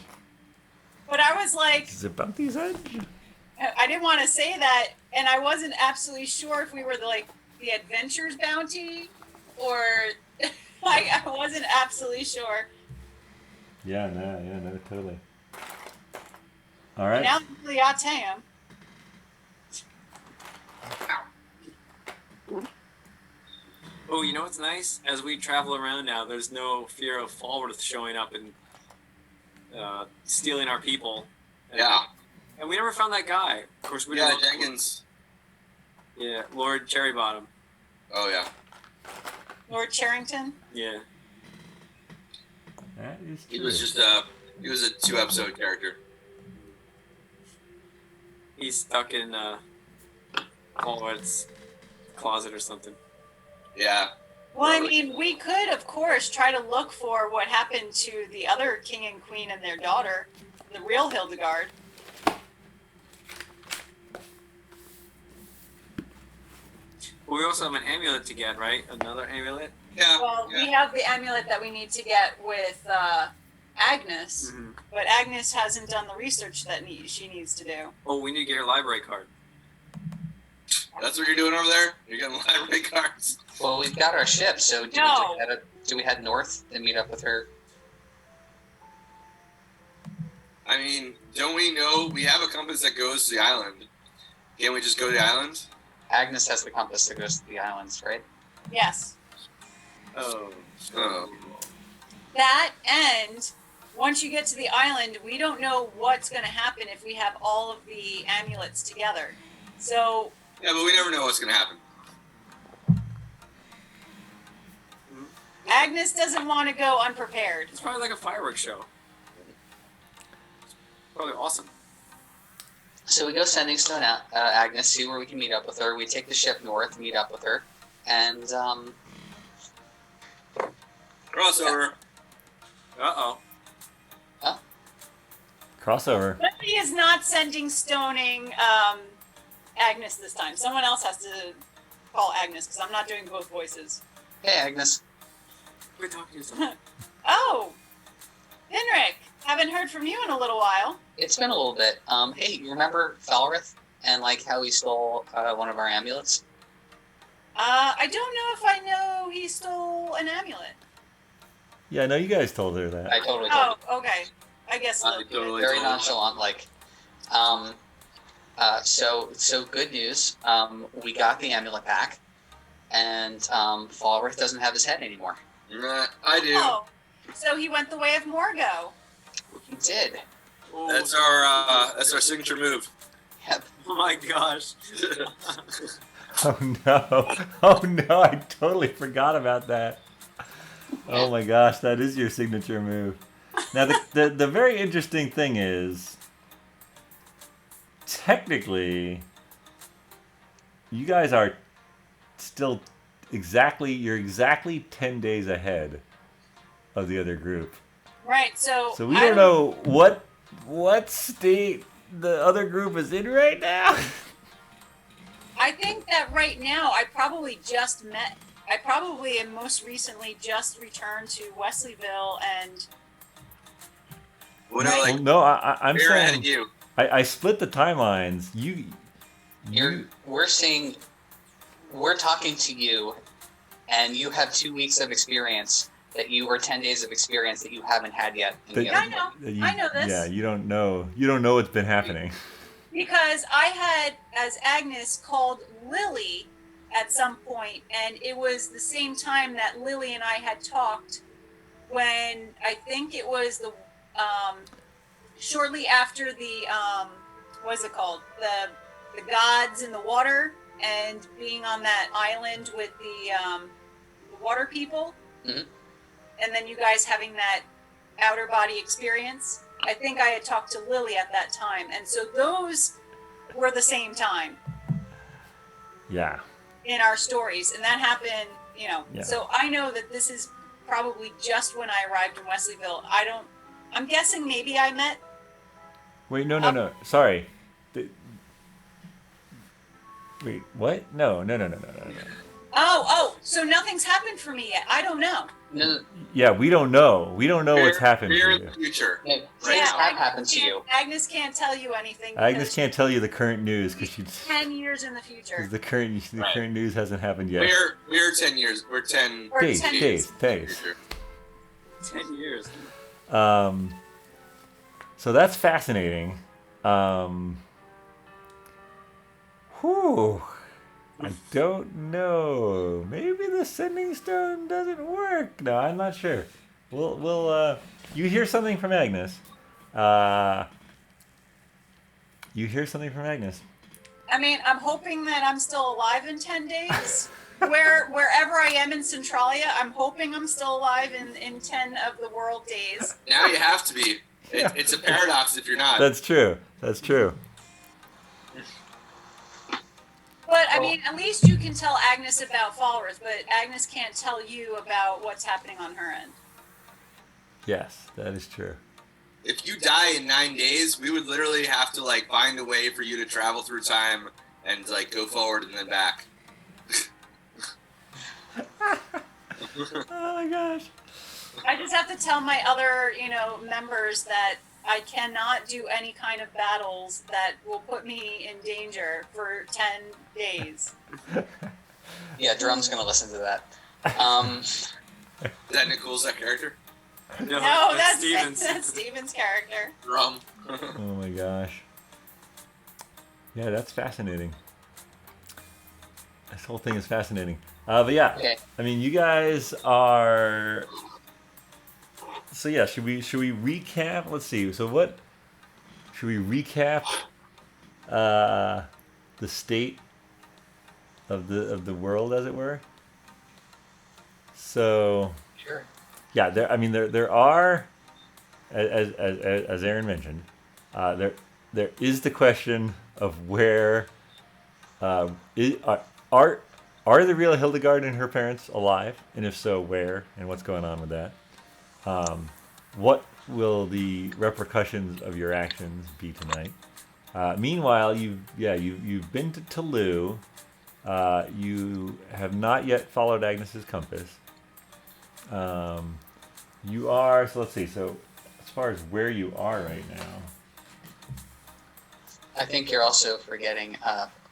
But I was like, Is it Bounty's Edge? I didn't want to say that, and I wasn't absolutely sure if we were the Adventures Bounty, or I wasn't absolutely sure. Yeah, no, totally. All right. Now the Ateum. Oh, you know what's nice? As we travel around now, there's no fear of Falreth showing up and stealing our people. And we never found that guy. Of course, we didn't. Jenkins. Yeah, Lord Cherrybottom. Oh, yeah. Lord Charrington. Yeah. That is He true. was just he was a 2-episode character. He's stuck in Falreth's closet or something. Yeah. Well, I mean, we could, of course, try to look for what happened to the other king and queen and their daughter, the real Hildegard. But we also have an amulet to get, right? Another amulet? Yeah. Well, we have the amulet that we need to get with Agnes, Mm-hmm. but Agnes hasn't done the research that she needs to do. Oh, we need to get her library card. That's what you're doing over there? You're getting library cards? Well, we've got our ship, so No. do we head north and meet up with her? I mean, don't we know we have a compass that goes to the island? Can't we just go to the island? Agnes has the compass that goes to the islands, right? Yes. Oh. Oh. That, and once you get to the island, we don't know what's going to happen if we have all of the amulets together. So, Yeah, but we never know what's going to happen. Agnes doesn't want to go unprepared. It's probably like a fireworks show. It's probably awesome. So we go sending stone out, Agnes, see where we can meet up with her. We take the ship north, meet up with her, and Crossover. Uh-oh. Crossover. But he is not sending stoning Agnes this time. Someone else has to call Agnes because I'm not doing both voices. hey, Agnes. We're talking to someone. Oh, Finric, haven't heard from you in a little while. It's been a little bit. Hey, you remember Falreth and like how he stole one of our amulets? I don't know if I know he stole an amulet. Yeah, no, you guys told her that. I totally told Oh, okay. I guess so. I totally very told her. nonchalant, like. So good news. We got the amulet back, and Falreth doesn't have his head anymore. Nah, I do. Oh, so he went the way of Morgo. He did. Oh, That's our signature move. Yep. oh my gosh. Oh no! Oh no! I totally forgot about that. Oh my gosh, that is your signature move. Now the very interesting thing is, technically, you guys are still you're exactly 10 days ahead of the other group. Right, so So we don't know what state the other group is in right now. I think that right now I probably am most recently just returned to Wesleyville and Well, no, Right. like Well, no, I'm we're ahead of saying you. I split the timelines. We're talking to you, and you have 2 weeks of experience or 10 days of experience that you haven't had yet. Yeah, I know. I know this. Yeah, you don't know. You don't know what's been happening. Because I had, as Agnes, called Lily at some point, and it was the same time that Lily and I had talked when I think it was the shortly after the what's it called, the gods in the water and being on that island with the water people, Mhm. and then you guys having that outer body experience. I think I had talked to Lily at that time, and so those were the same time Yeah. in our stories, and that happened, Yeah. So I know that this is probably just when I arrived in Wesleyville. I'm guessing maybe I met. Wait, no. Sorry. Wait, what? No. Oh, so nothing's happened for me yet. I don't know. No, Yeah, we don't know. We don't know what's happened We're for in you. the future. no, Right things now. have happened to you. Agnes can't tell you anything. Agnes because can't tell you the current news because she's 10 years in the future. the current news hasn't happened yet. We're 10 years. We're 10 Or Days, 10 days. future. 10 years. So that's fascinating. Whew. I don't know. Maybe the sending stone doesn't work. No, I'm not sure. We'll you hear something from Agnes. You hear something from Agnes. I mean, I'm hoping that I'm still alive in 10 days. Wherever I am in Centralia, I'm hoping I'm still alive in 10 of the world days. Now you have to be. It's a paradox if you're not. That's true. That's true. But I mean, at least you can tell Agnes about Falreth, but Agnes can't tell you about what's happening on her end. Yes, that is true. If you die in 9 days, we would literally have to like find a way for you to travel through time and like go forward and then back. Oh my gosh. I just have to tell my other, members that I cannot do any kind of battles that will put me in danger for 10 days. Yeah, Dromm's gonna listen to that. Is that Nakul's that character? No, that's Steven's character. Dromm. Oh my gosh. Yeah, that's fascinating. This whole thing is fascinating. But yeah, Okay. I mean, you guys are. So yeah, should we recap? Let's see. So what should we recap? The state of the world, as it were. So Sure. yeah, there are, as Erin mentioned, there is the question of where are the real Hildegard and her parents alive, and if so, where, and what's going on with that? What will the repercussions of your actions be tonight? Meanwhile, you've been to Toulouse. You have not yet followed Agnes's compass. You are, so let's see. So as far as where you are right now, I think you're also forgetting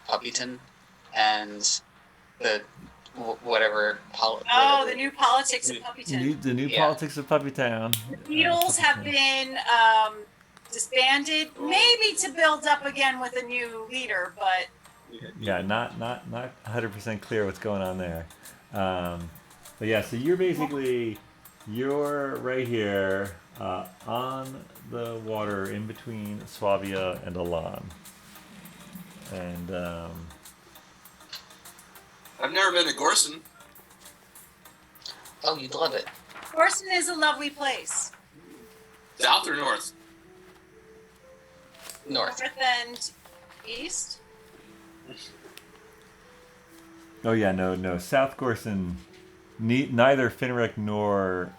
Puppyton and the whatever. The new politics of the Puppyton. new Yeah. politics of Puppy Town. The Beatles have been disbanded, maybe to build up again with a new leader, but Yeah, not 100% clear what's going on there. But yeah, so you're right here on the water in between Swabia and Elan. And I've never been to Gorson. Oh, you'd love it. Corson is a lovely place. South or north? North. North and east. oh yeah, no, South Gorson. Neither Finric nor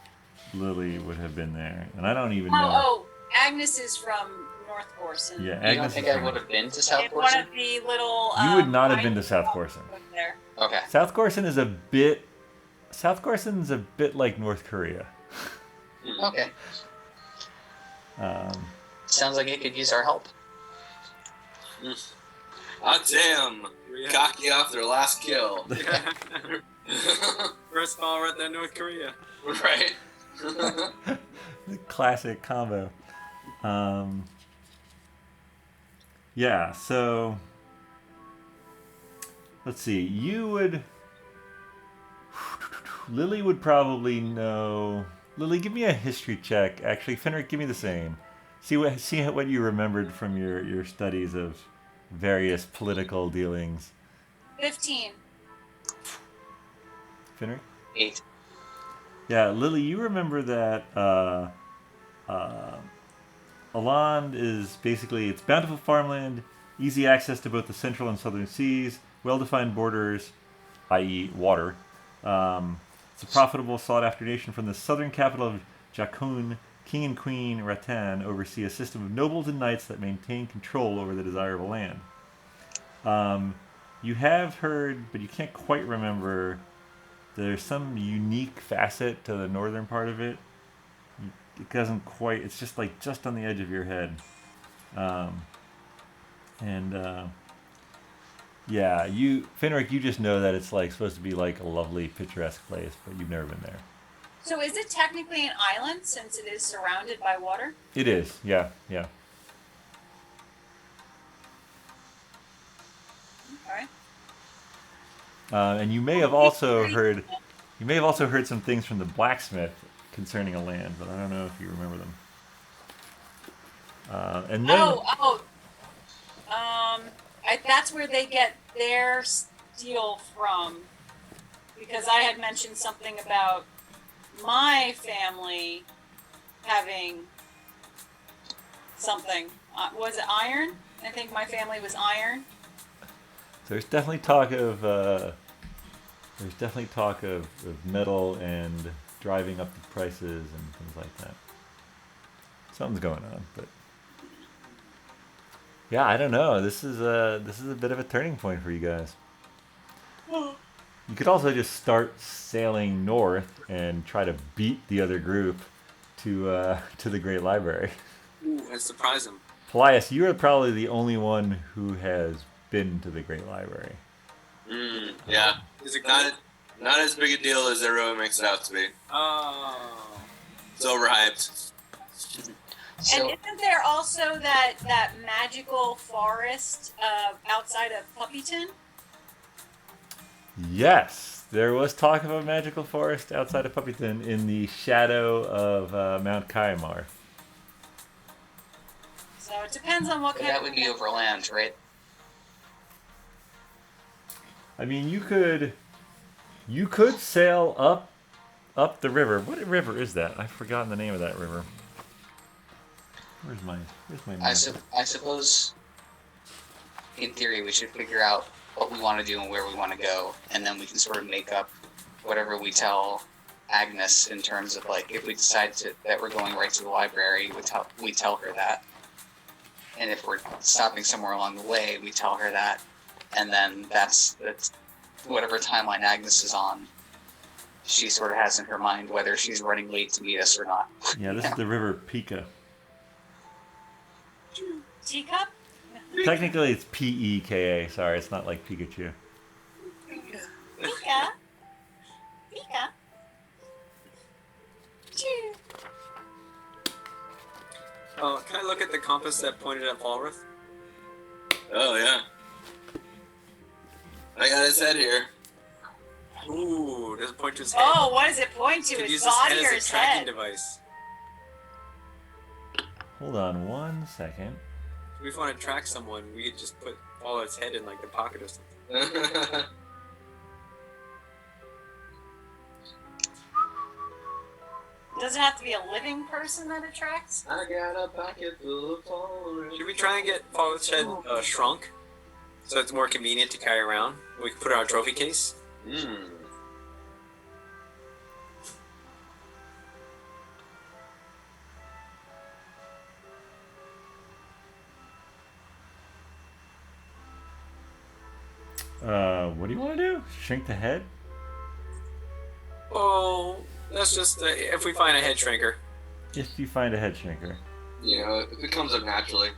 Lily would have been there, and I don't even know. Oh, Agnes is from North Corson. Yeah, You don't Agnes think is I from- would have been to South In one Corson? of the little. You would not have mining been to South towns Corson. There. Okay. South Corson's a bit like North Korea. Okay. Um, Sounds like it could use our help. Hot damn! Cocky off their last kill. First Falreth, then North Korea. Right? the classic combo. Yeah, so let's see. Lily would probably know. Lily, give me a history check. Actually, Finric, give me the same. See what you remembered from your studies of various political dealings. 15. Finric? 8. Yeah, Lily, you remember that Aland is basically, it's bountiful farmland, easy access to both the central and southern seas, well-defined borders, i.e. water. It's a profitable, sought-after nation. From the southern capital of Jakun, King and Queen Ratan oversee a system of nobles and knights that maintain control over the desirable land. You have heard, but you can't quite remember, there's some unique facet to the northern part of it. It doesn't quite, it's just like just on the edge of your head. Yeah, Finric, you just know that it's like supposed to be like a lovely picturesque place, but you've never been there. So is it technically an island since it is surrounded by water? It is, yeah. Okay. And you may have also heard some things from the blacksmith concerning a land, but I don't know if you remember them. And then that's where they get their steel from, because I had mentioned something about my family having something. Was it iron? I think my family was iron. there's definitely talk of metal and driving up the prices and things like that. Something's going on, but yeah, I don't know. This is a bit of a turning point for you guys. You could also just start sailing north and try to beat the other group to the Great Library. Ooh, and surprise him. Paelias, you are probably the only one who has been to the Great Library. Yeah. Is it good? Not as big a deal as everyone makes it out to be. Oh. It's overhyped. So, And isn't there also that magical forest outside of Puppyton? Yes, there was talk of a magical forest outside of Puppyton in the shadow of Mount Kaimar. So it depends on what kind that of... would be over land, right? I mean, you could sail up the river. What river is that? I've forgotten the name of that river. Where's my map? I suppose, in theory, we should figure out what we want to do and where we want to go, and then we can sort of make up whatever we tell Agnes in terms of, like, if we decide that we're going right to the library, we tell her that. And if we're stopping somewhere along the way, we tell her that. And then that's whatever timeline Agnes is on, she sort of has in her mind whether she's running late to meet us or not. Yeah, this is the river Pika. Teacup? Technically, it's Peka. Sorry, it's not like Pikachu. Pika. Pika. Choo. Oh, can I look at the compass that pointed at Falreth? Oh, yeah. I got his head here. Ooh, does it point to his head? Oh, what does it point to? Could His use his head body or as a his tracking head? device. Hold on 1 second. If we want to track someone, we could just put Falreth's head in like the pocket or something. Does it have to be a living person that it tracks? I got a pocket full of Falreth. Should we try and get Falreth's head shrunk so it's more convenient to carry around? We can put it in our trophy case. What do you want to do? Shrink the head? Oh, that's just if we find a head shrinker. If you find a head shrinker. You know, if it comes up naturally.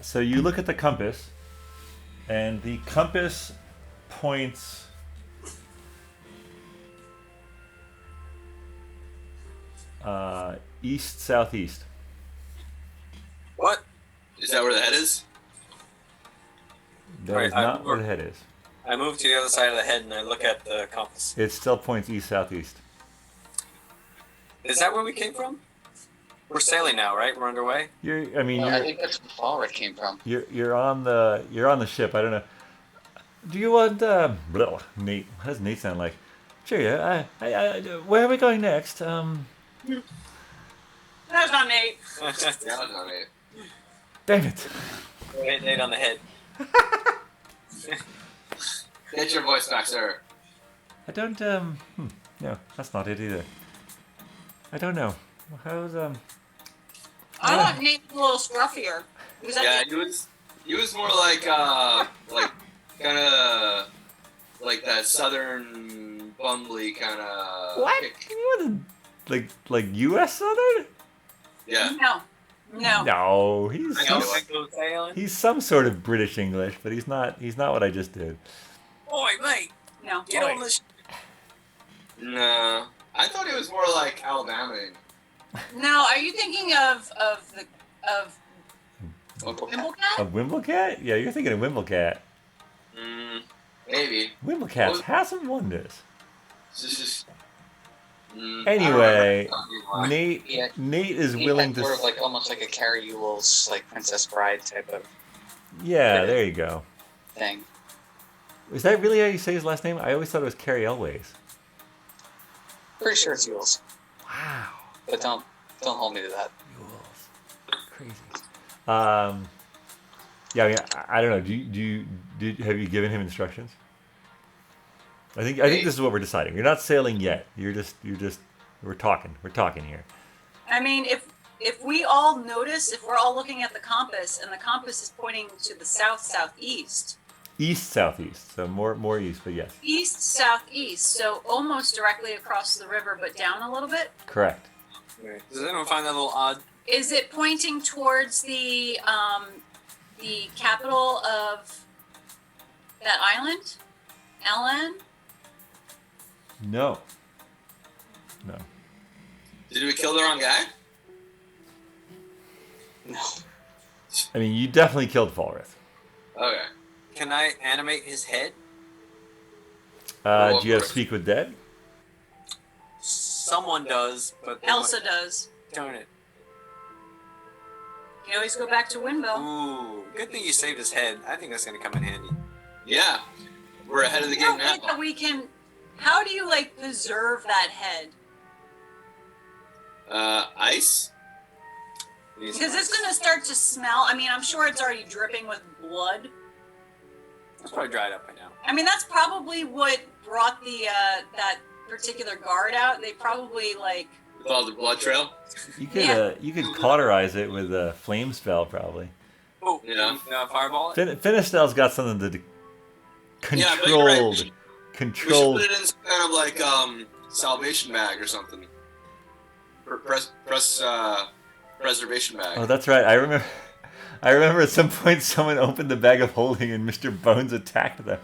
So you look at the compass, and the compass points east southeast. What? Is that where the head is? That Alright, is not where the head is. I move to the other side of the head and I look at the compass. It still points east southeast. Is that where we came from? We're sailing now, right? We're underway. I think that's where Falreth came from. You're on the ship. I don't know. Do you want Nate? What does Nate sound like? Sure. Where are we going next? That's not Nate. That was not it. Damn it. Hit Nate on the head. Get your voice back, sir. I don't no, that's not it either. I don't know. How's I want Nate a little scruffier. Was that Yeah, he was more like kind of like that southern bumbly kind of. what? He wasn't like U.S. Southern? Yeah. No. No, I he's some sort of British English, but he's not what I just did. Oi, mate! No. Get on this. No, I thought it was more like Alabama. No, are you thinking of Wimblecat? A Wimblecat? Yeah, you're thinking of Wimblecat. Maybe. Wimblecats hasn't won this. It's just. Anyway, I Nate is He willing had to. sort of like almost like a Carrie Ewell's like Princess Bride type of Yeah, there you go. thing. Is that really how you say his last name? I always thought it was Carrie Elways. Pretty sure it's Ewell's, Wow. but don't hold me to that. Crazy. Yeah, I mean, I don't know. Have you given him instructions? I think this is what we're deciding. You're not sailing yet. We're talking here. I mean, if we all notice, if we're all looking at the compass and the compass is pointing to the southeast. East southeast, so more east, but yes. East southeast, so almost directly across the river, but down a little bit. Correct. Does anyone find that a little odd? Is it pointing towards the capital of that island, Ellen? No. Did we kill the wrong guy? No. I mean, you definitely killed Falreth. Okay. Can I animate his head? Do you have Speak with Dead? Someone does, but Elsa does. Darn it. You always go back to Windmill. Ooh, good thing you saved his head. I think that's gonna come in handy. Yeah. We're ahead of the game now. That we can. How do you preserve that head? Ice? Because it's gonna start to smell. I mean, I'm sure it's already dripping with blood. It's probably dried up by now. I mean, that's probably what brought the that particular guard out. They probably With all the blood trail? You could Yeah. you could cauterize it with a flame spell probably. Oh, Yeah. Fireball it? Finistel's got something to Yeah, but you're right. We should controlled. put it in some kind of like salvation bag or something. Preservation bag. Oh, that's right. I remember at some point someone opened the bag of holding and Mr. Bones attacked them.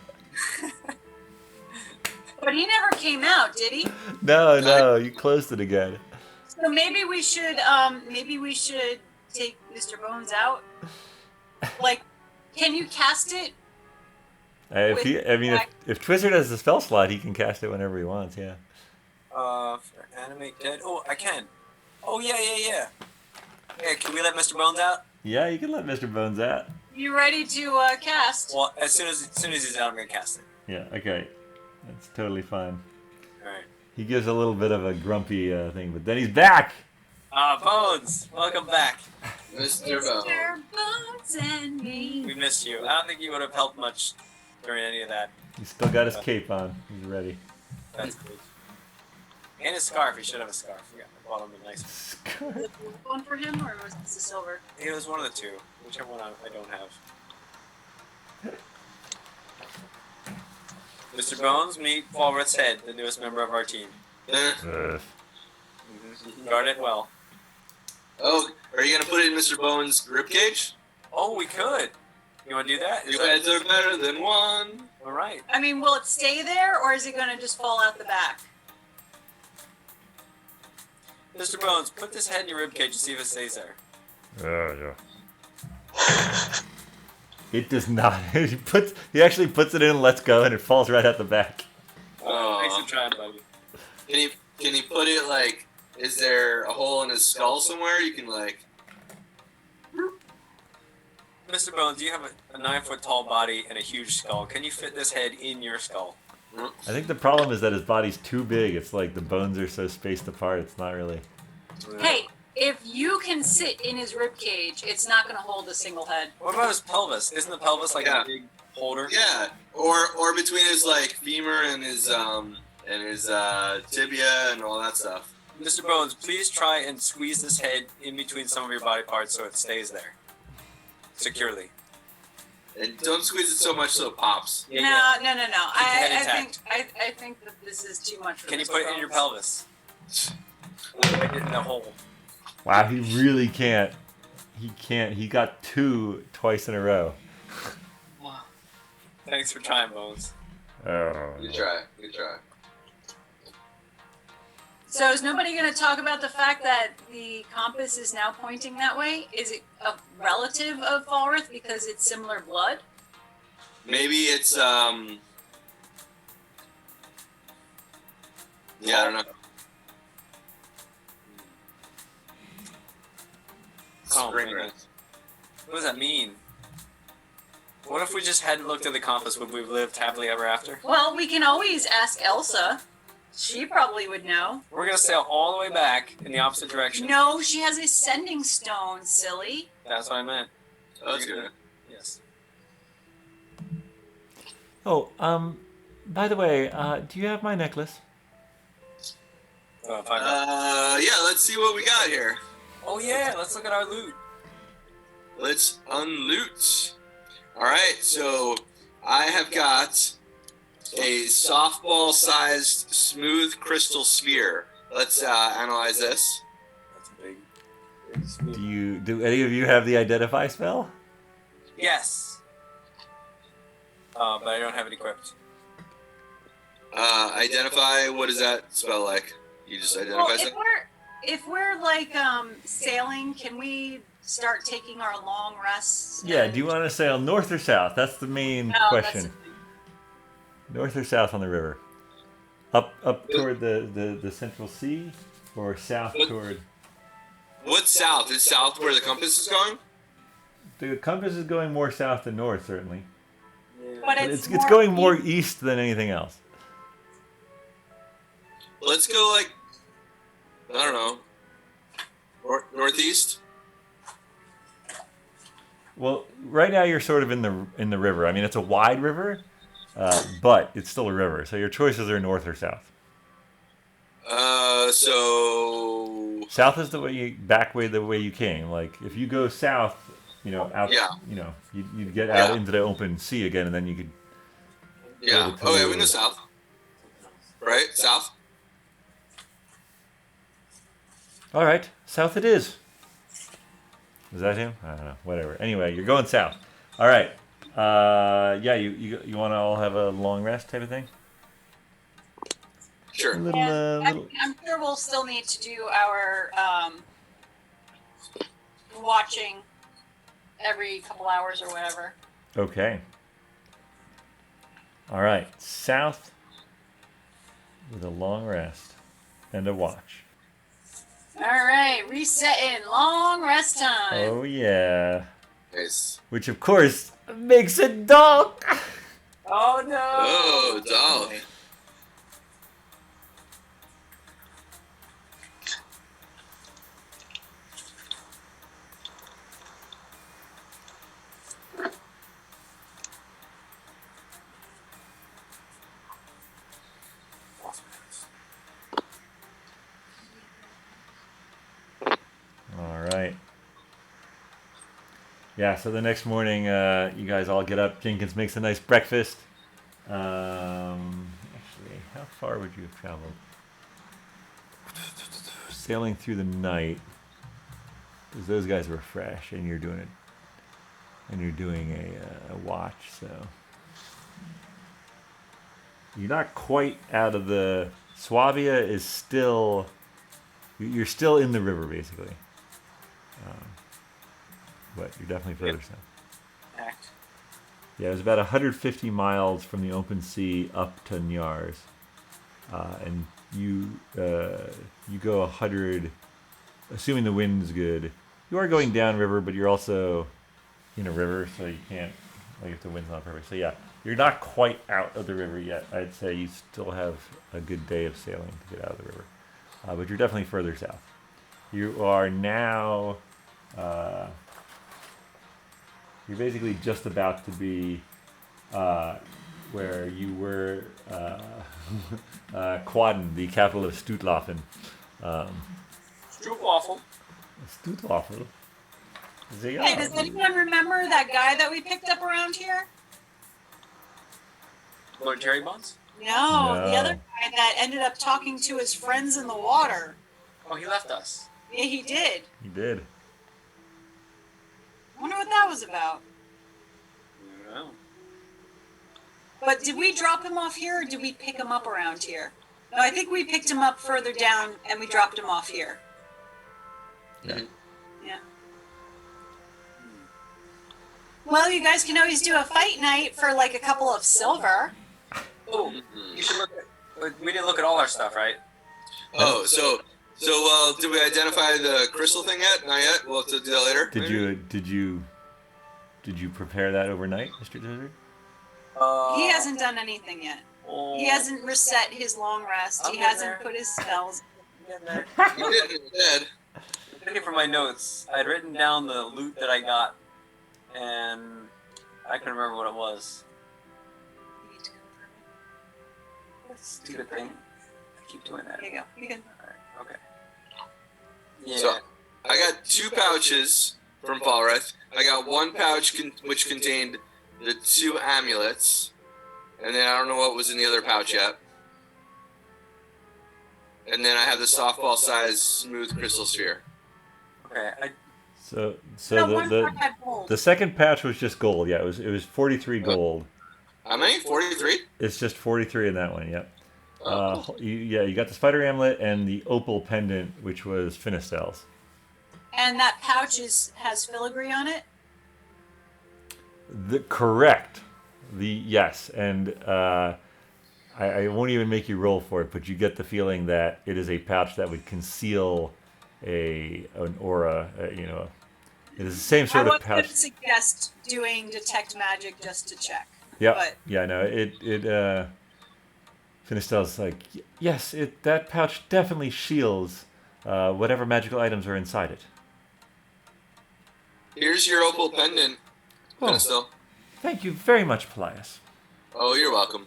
But he never came out, did he? No, you closed it again. So maybe we should take Mr. Bones out. Can you cast it? If Twizzard has the spell slot, he can cast it whenever he wants. Yeah. For animate dead. Oh, I can. Oh yeah. Yeah, can we let Mr. Bones out? Yeah, you can let Mr. Bones out. You ready to cast? Well, as soon as he's out, I'm gonna cast it. Yeah. Okay. That's totally fine. All right. He gives a little bit of a grumpy thing, but then he's back. Bones, welcome back. Mr. Bones. Mr. Bones and me. We missed you. I don't think you would have helped much during any of that. He's still got his cape on. He's ready. That's good. And his scarf. He should have a scarf. Yeah, I bought him a nice one. Was it the one for him, or was this the silver? It was one of the two. Whichever one I don't have. Mr. Bones, meet Falreth's head, the newest member of our team. Guard it well. Oh, are you gonna put it in Mr. Bones' ribcage? Oh, we could. You want to do that? Two heads are better than one. All right. I mean, will it stay there, or is it going to just fall out the back? Mr. Bones, put this head in your ribcage and see if it stays there. Yeah. It does not. He actually puts it in and lets go, and it falls right out the back. Thanks for trying, buddy. Can he put it like? Is there a hole in his skull somewhere? You can like. Mr. Bones, you have a 9-foot tall body and a huge skull. Can you fit this head in your skull? I think the problem is that his body's too big. It's like the bones are so spaced apart. It's not really. Hey, if you can sit in his rib cage, it's not going to hold a single head. What about his pelvis? Isn't the pelvis like Yeah. a big holder? Yeah, or between his like femur and his tibia and all that stuff. Mr. Bones, please try and squeeze this head in between some of your body parts so it stays there. Securely. And don't squeeze it so much so it pops. Yeah, No. head I think that this is too much for Can you Mr. put it in your Bones. pelvis? Put it in the hole. Wow, he really can't. He can't. He got 2 twice in a row. Thanks for trying, Bones. Oh. Good try. Good try. So is nobody going to talk about the fact that the compass is now pointing that way? Is it a relative of Falreth because it's similar blood? Maybe it's yeah, I don't know. Oh, Spring man. rest. What does that mean? What if we just hadn't looked at the compass? Would we have lived happily ever after? Well, we can always ask Elsa. She probably would know. We're gonna sail all the way back in the opposite direction. No, she has a sending stone, silly. That's what I meant. Oh, that's good. Yes. Oh, by the way, do you have my necklace? Find out. Yeah, let's see what we got here. Oh yeah, let's look at our loot. Let's unloot. Alright, so I have got a softball-sized smooth crystal sphere. Let's analyze this. That's a big. Do any of you have the identify spell? Yes. But I don't have it equipped. Identify, what does that spell like? You just identify Well, something? if we're like sailing, can we start taking our long rests? Yeah, do you want to sail north or south? That's the main question. North or south on the river? Up toward the central sea, or south toward... What's south? Is south where the compass is going? The compass is going more south than north, certainly. But But it's going more east than anything else. Let's go like, I don't know, northeast? Well, right now you're sort of in the river. I mean, it's a wide river, but it's still a river. So your choices are north or south. So... South is the way you came. Like if you go south, out. Yeah. You'd get out into the open sea again, and then you could. Yeah. Go to Okay, we go south. Right? South? All right, south it is. Is that him? I don't know. Whatever. Anyway, you're going south. All right. Yeah. You want to all have a long rest type of thing? Sure. I'm sure we'll still need to do our watching every couple hours or whatever. Okay. All right, south with a long rest and a watch. All right, resetting, long rest time. Oh yeah. Nice. Which of course makes it dark. Oh no! Oh, dog. Yeah, so the next morning, you guys all get up. Jenkins makes a nice breakfast. Actually, how far would you have traveled? Sailing through the night, because those guys were fresh, and you're doing it, and you're doing a watch. So you're not quite out of the. Swabia is still. You're still in the river, basically. But you're definitely further south. Act. Yeah, it was about 150 miles from the open sea up to Nyars, and you go 100, assuming the wind's good. You are going downriver, but you're also in a river, so you can't if the wind's not perfect. So yeah, you're not quite out of the river yet. I'd say you still have a good day of sailing to get out of the river, but you're definitely further south. You are now. You're basically just about to be where you were, Quaden, the capital of Stutlafen. Stroopwaffle. Stutlafen? Hey, does anyone remember that guy that we picked up around here? Lord Jerry Buns? No, the No. other guy that ended up talking to his friends in the water. Oh, he left us. Yeah, he did. You did. Wonder what that was about. I don't know. But did we drop him off here, or did we pick him up around here? No, I think we picked him up further down, and we dropped him off here. Yeah. Yeah. Well, you guys can always do a fight night for like a couple of silver. Oh, you should look at. We didn't look at all our stuff, right? Oh, so did we identify the crystal thing yet? Not yet. We'll have to do that later. Did you prepare that overnight, Mr. Desert? He hasn't done anything yet. He hasn't reset his long rest. He hasn't put his spells. You didn't instead. Looking for my notes, I had written down the loot that I got, and I couldn't remember what it was. Stupid thing. I keep doing that. There you go. You can. Alright, okay. Yeah. So I got 2 pouches from Falreth. I got 1 pouch which contained the 2 amulets, and then I don't know what was in the other pouch yet. And then I have the softball size smooth crystal sphere. Okay. So No, one part had gold. the second patch was just gold. Yeah, it was 43 gold. How many? 43? It's just 43 in that one. Yep. Oh. You got the spider amulet and the opal pendant, which was Finistel's. And that pouch has filigree on it. Correct. Yes, and I won't even make you roll for it, but you get the feeling that it is a pouch that would conceal an aura. It is the same sort of I pouch. would suggest doing detect magic just to check. Yeah, But yeah, no, it Finistel's like, yes, that pouch definitely shields whatever magical items are inside it. Here's your opal pendant. Still. Thank you very much, Paelias. Oh, you're welcome.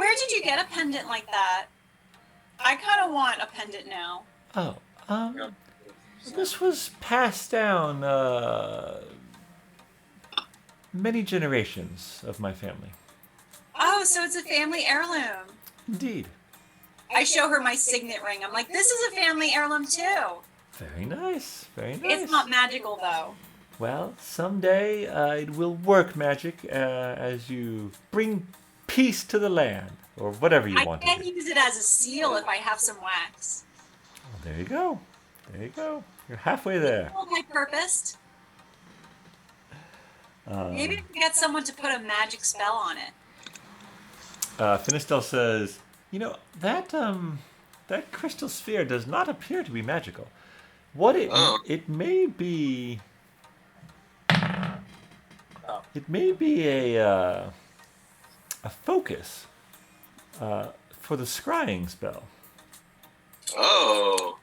where did you get a pendant like that? I kind of want a pendant now. Oh, this was passed down many generations of my family. Oh, so it's a family heirloom. Indeed. I show her my signet ring. I'm like, this is a family heirloom too. Very nice. Very nice. It's not magical though. Well, someday it will work magic as you bring peace to the land, or whatever you want I to can do. use it as a seal if I have some wax. Well, there you go. There you go. You're halfway there. Hold my purpose. Maybe I can get someone to put a magic spell on it. Finistel says, that crystal sphere does not appear to be magical. What it may be... It may be a focus for the scrying spell. Oh.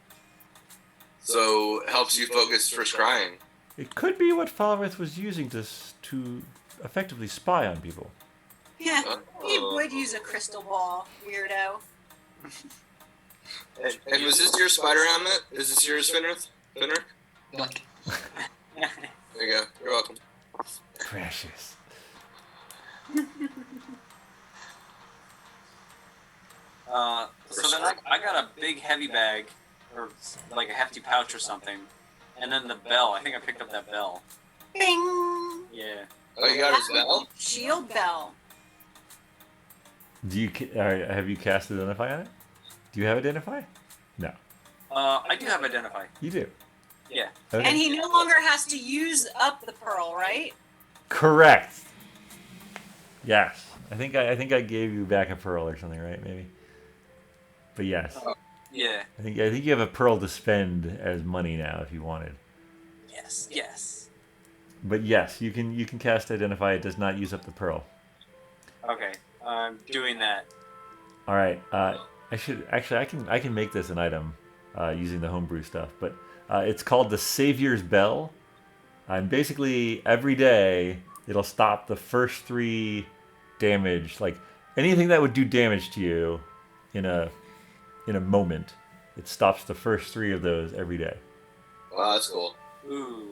So it helps you focus for scrying. It could be what Falreth was using to effectively spy on people. Yeah, he would use a crystal ball, weirdo. And was this your spider helmet? Is this yours, Finric? Like, There you heavy bag, or like a hefty pouch or something, and then the bell. I think I picked up that bell. Bing! Yeah. Oh, you got his bell? Shield bell. Do you have you cast Identify on it? Do you have Identify? No. I do have identify. You do. Yeah. Okay. And he no longer has to use up the pearl, right? Correct. Yes. I think I gave you back a pearl or something, right? Maybe. But yes. Yeah. I think you have a pearl to spend as money now if you wanted. Yes. Yes. But yes, you can cast Identify. It does not use up the pearl. Okay. I'm doing that. All right. I should actually I can make this an item using the homebrew stuff, but it's called the Savior's Bell. And basically every day it'll stop the first 3 damage, like anything that would do damage to you in a moment. It stops the first 3 of those every day. Wow, that's cool. Ooh.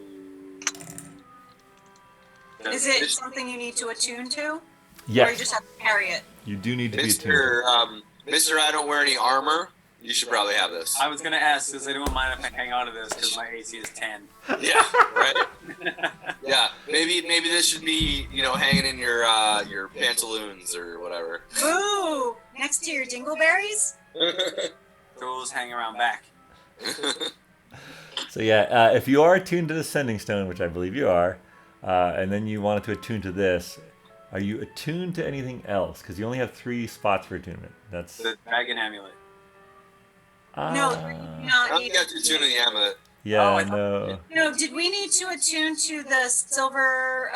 Is it something you need to attune to? Or you Yes, just have to carry it? you do need to be attuned. Mr. I don't wear any armor. You should probably have this. I was gonna ask, does anyone mind if I hang on to this because my AC is 10? Yeah, right. Yeah, maybe this should be hanging in your pantaloons or whatever. Ooh! Next to your dingleberries? Those hang around back. So yeah, if you are attuned to the Sending Stone, which I believe you are, and then you wanted to attune to this, are you attuned to anything else? Because you only have 3 spots for attunement. That's The dragon amulet. No, I not don't need think you have to tune in the amulet. yeah, Oh, I thought- no. No, did we need to attune to the silver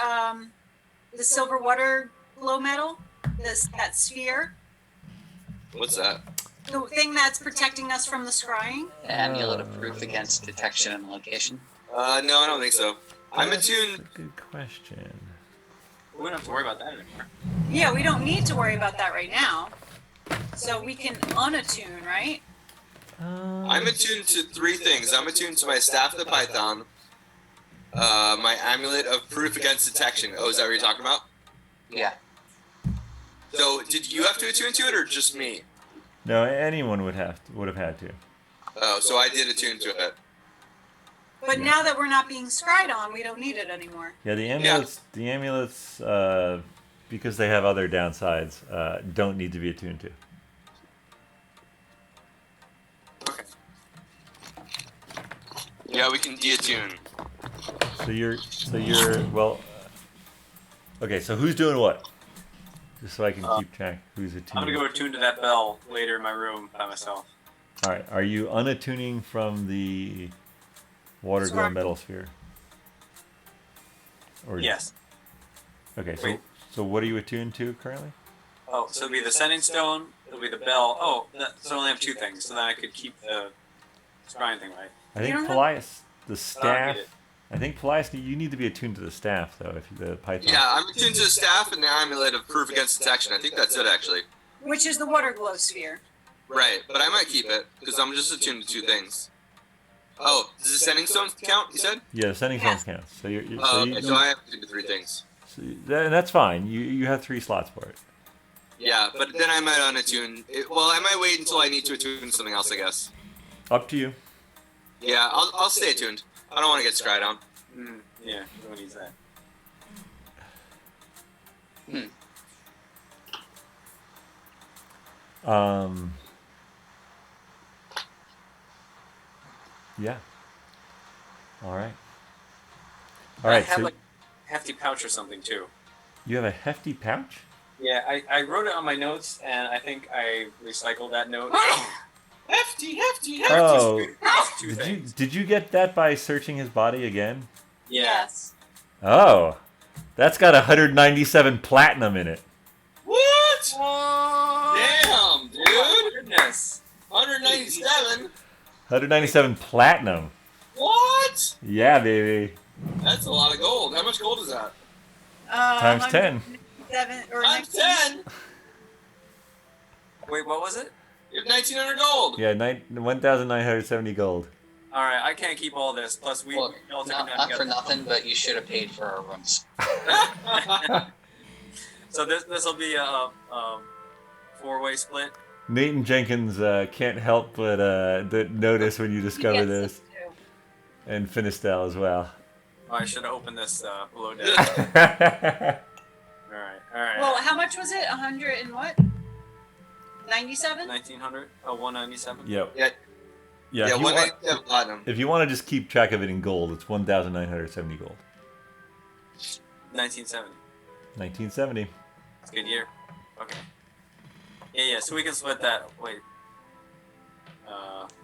water glow metal? That sphere? What's that? The thing that's protecting us from the scrying? Amulet of proof against detection and location. No, I don't think so. I'm That's attuned. a good question. We don't have to worry about that anymore. Yeah, we don't need to worry about that right now. So we can unattune, right? I'm attuned to 3 things. I'm attuned to my staff of the python, my amulet of proof against detection. Oh, is that what you're talking about? Yeah. So, did you have to attune to it, or just me? No, anyone would have had to. Oh, so I did attune to it. But Yeah. now that we're not being scryed on, we don't need it anymore. Yeah, the amulets, because they have other downsides, don't need to be attuned to. Okay. Yeah, we can deattune. So you're well. Okay, so who's doing what? Just so I can keep track. Who's attuned? I'm gonna go attune to that bell later in my room by myself. All right. Are you unattuning from the water glow Sorry. metal sphere? Or Yes. Okay. So Wait. so what are you attuned to currently? Oh, so it'll be the sending stone, it'll be the bell. Oh, so I only have 2 things, so then I could keep the scrying thing right. I think don't have- Paelias, the I staff. get it. I think Paelias, you need to be attuned to the staff though. If the python. Yeah, I'm attuned to the staff and the amulet of proof against detection. I think that's it, actually. Which is the water glow sphere. Right, but I might keep it, because I'm just attuned to 2 things. Oh, does the sending stone count, you said? Yeah, the sending Yeah. stones count. So you're Oh, so, okay, you, so I have to do 3 things. that's fine. You have 3 slots for it. Yeah, but then I might unattune. Well, I might wait until I need to attune to something else, I guess. Up to you. Yeah, I'll stay attuned. I don't want to get scryed on. Yeah, no one needs that. Yeah. All right. I All right. have So like a hefty pouch or something too. you have a hefty pouch. Yeah, I wrote it on my notes, and I think I recycled that note. Hefty. Oh, Two did you things. did you get that by searching his body again? Yeah. Yes. Oh, that's got 197 platinum in it. What? Oh, Damn, dude. goodness. 197? 197 platinum. What? Yeah, baby. That's a lot of gold. How much gold is that? Times 10. 7 or Times 19. 10? Wait, what was it? You have 1,900 gold. Yeah, 1,970 gold. All right, I can't keep all this. Plus, we Well, all took not, them down not for together. nothing, but you should have paid for our rooms. So this will be a 4-way split. Nathan Jenkins can't help but notice when you discover He gets this, them too. and Finistel as well. Oh, I should have opened this below deck. All right. Well, how much was it? 100 and what? 97? 1900? Oh, 197? Yep. Yeah. Yeah. Yeah, If you, want, 197 platinum. if you want to just keep track of it in gold, it's 1,970 gold. 1970. 1970. It's a good year. Okay. Yeah, so we can split that. Wait.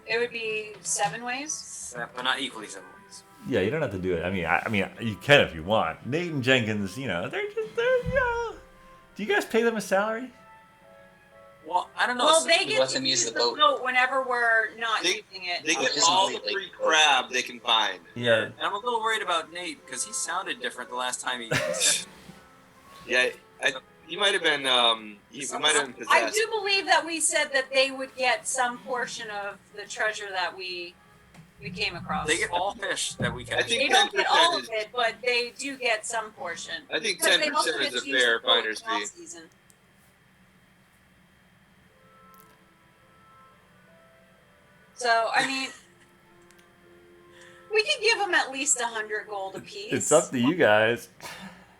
It would be 7 ways. But not equally 7 ways. Yeah, you don't have to do it. I mean, you can if you want. Nathan Jenkins, they're do you guys pay them a salary? Well, I don't know. Well, they we get let to them use use the the boat. boat whenever we're not They- using it. They get Just all the completely. free crab they can find. Yeah. And I'm a little worried about Nate because he sounded different the last time he said Yeah, he might have been. He might have been I possessed. do believe that we said that they would get some portion of the treasure that we came across. They get all fish that we I catch. think They don't get all 10% of it, but they do get some portion. I think Because they also 10% get is a to use fair the boat finder's in off fee. season. So, I mean, we could give them at least 100 gold apiece. It's up to you guys.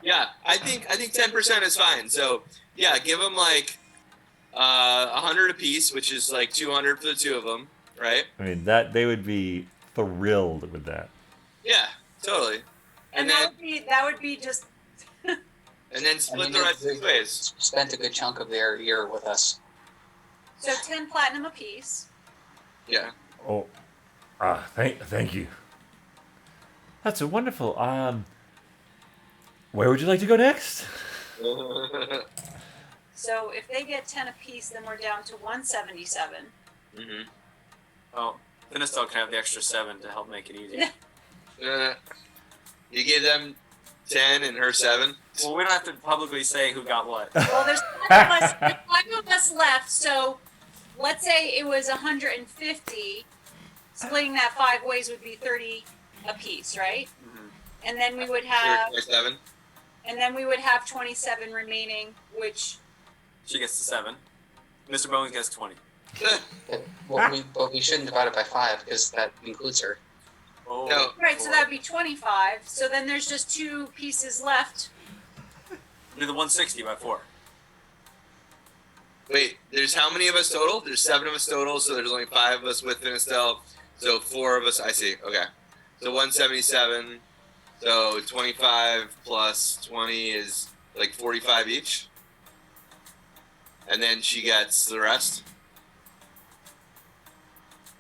Yeah, I think 10% is fine. So yeah, give them like 100 apiece, which is like 200 for the two of them, right? I mean, they would be thrilled with that. Yeah, totally. And then that would be just and then split I mean, the rest they- of ways. Spent a good chunk of their year with us. so 10 platinum apiece. Yeah. Oh, thank you. That's a wonderful. Where would you like to go next? So if they get 10 apiece, then we're down to 177. Mhm. Oh, Finistel can have the extra 7 to help make it easy. You give them 10 and her 7. Well, we don't have to publicly say who got what. Well, there's 5 of us left, so let's say it was 150. Splitting that 5 ways would be 30 apiece, right? Mhm. And then we would have, 7. and then we would have 27 remaining, which She gets the 7. Mr. Bones gets 20. But we shouldn't divide it by 5 because that includes her. Oh, No. right, so that'd be 25. So then there's just 2 pieces left. Do the 160 by 4. Wait, there's how many of us total? There's 7 of us total, so there's only 5 of us with Finistel. So 4 of us, I see. Okay. So 177. So 25 plus 20 is like 45 each. And then she gets the rest.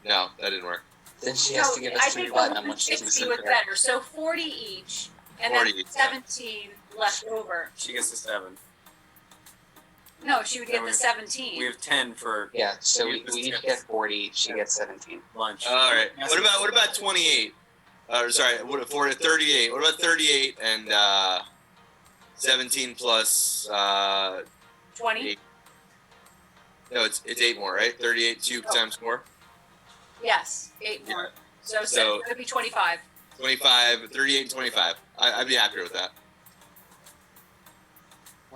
No, that didn't work. Then she has to give us I 3 think platinum, which doesn't 160 seem was fair. better. So 40 each, and 40 then each, yeah. 17 left over. She gets the 7. No, she would get Then the we 17. have 10 for Yeah, so We we have this each chance. get 40, she gets 17. lunch. All right. What about 28? Sorry, for 38. What about 38 and 17 plus 20? 8? No, it's 8 more, right? 38 2 times 4. Yes, 8 more. Yeah. So, So- it would be 25. 25, 38 and 25. I'd be happier with that.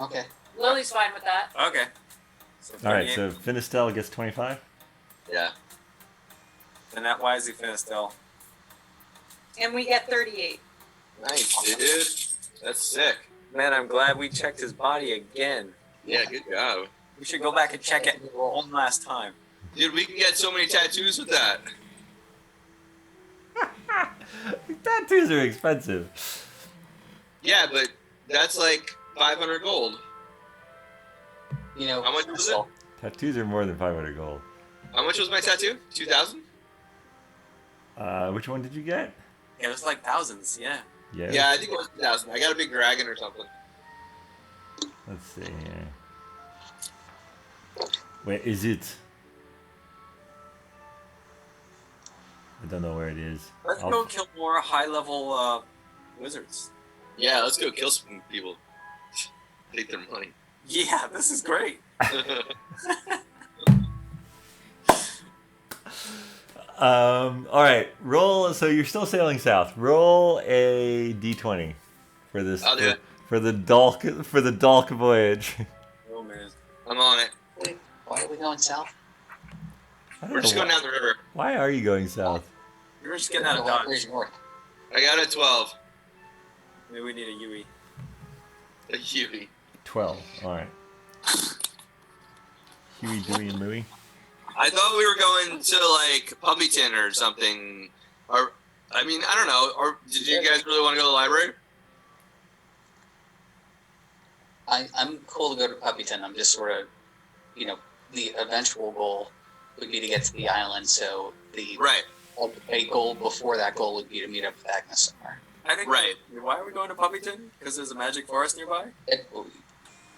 Okay. Lily's fine with that. Okay. So All right, 38. so Finistel gets 25. Yeah. And that wisely Finistel. And we get 38. Nice, dude. That's sick. Man, I'm glad we checked his body again. Yeah, good job. We should go back and check it one last time. Dude, we can get so many tattoos with that. Tattoos are expensive. Yeah, but that's like 500 gold. You know, How much was it? Tattoos are more than 500 gold. How much was my tattoo? 2,000? Which one did you get? Yeah, it was like thousands, yeah. Yeah, I think it was 2,000. I got a big dragon or something. Let's see here. Where is it? I don't know where it is. Let's I'll- go kill more high-level wizards. Yeah, let's go kill some people. Take their money. Yeah, this is great. All right, roll. So you're still sailing south. Roll a d20 for this. I'll do it. For the Dalk voyage. Oh man. I'm on it. wait, why are we going south? We're just going down the river. Why are you going south? We're just getting out of Dodge. North. I got a 12. Maybe we need a Yui. A Huey. 12. All right. Huey, Dewey, and Louie. I thought we were going to like Puppyton or something. Or I mean, I don't know. Or did you guys really want to go to the library? I'm cool to go to Puppyton. I'm just sort of, the eventual goal would be to get to the island. So Right. a goal before that goal would be to meet up with Agnes somewhere. I think. Right. Why are we going to Puppyton? Because there's a magic forest nearby.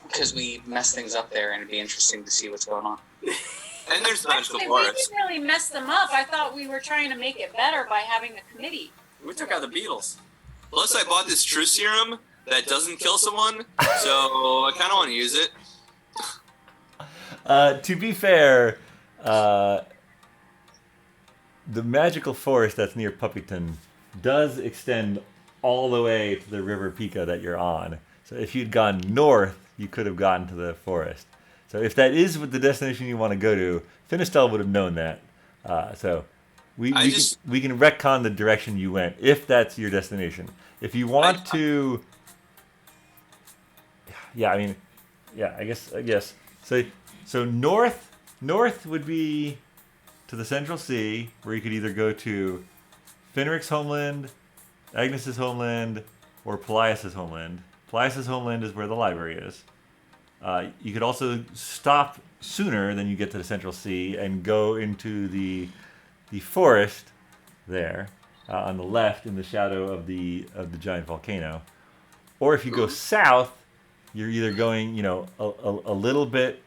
Because we mess things up there, and it'd be interesting to see what's going on. And there's magical Actually, we forest. didn't really mess them up. I thought we were trying to make it better by having a committee. We took out the beetles. Plus, I bought this true serum that doesn't kill someone, so I kind of want to use it. To be fair, the magical forest that's near Puppyton does extend all the way to the River Pica that you're on. So if you'd gone north, you could have gotten to the forest. So if that is the destination you want to go to, Finistel would have known that. So we can retcon the direction you went if that's your destination. If you want to, I guess. So north would be to the Central Sea, where you could either go to Finric's homeland, Agnes's homeland, or Paelias' homeland. Paelias' homeland is where the library is. You could also stop sooner than you get to the Central Sea and go into the forest there on the left in the shadow of the giant volcano. Or if you go south, you're either going a little bit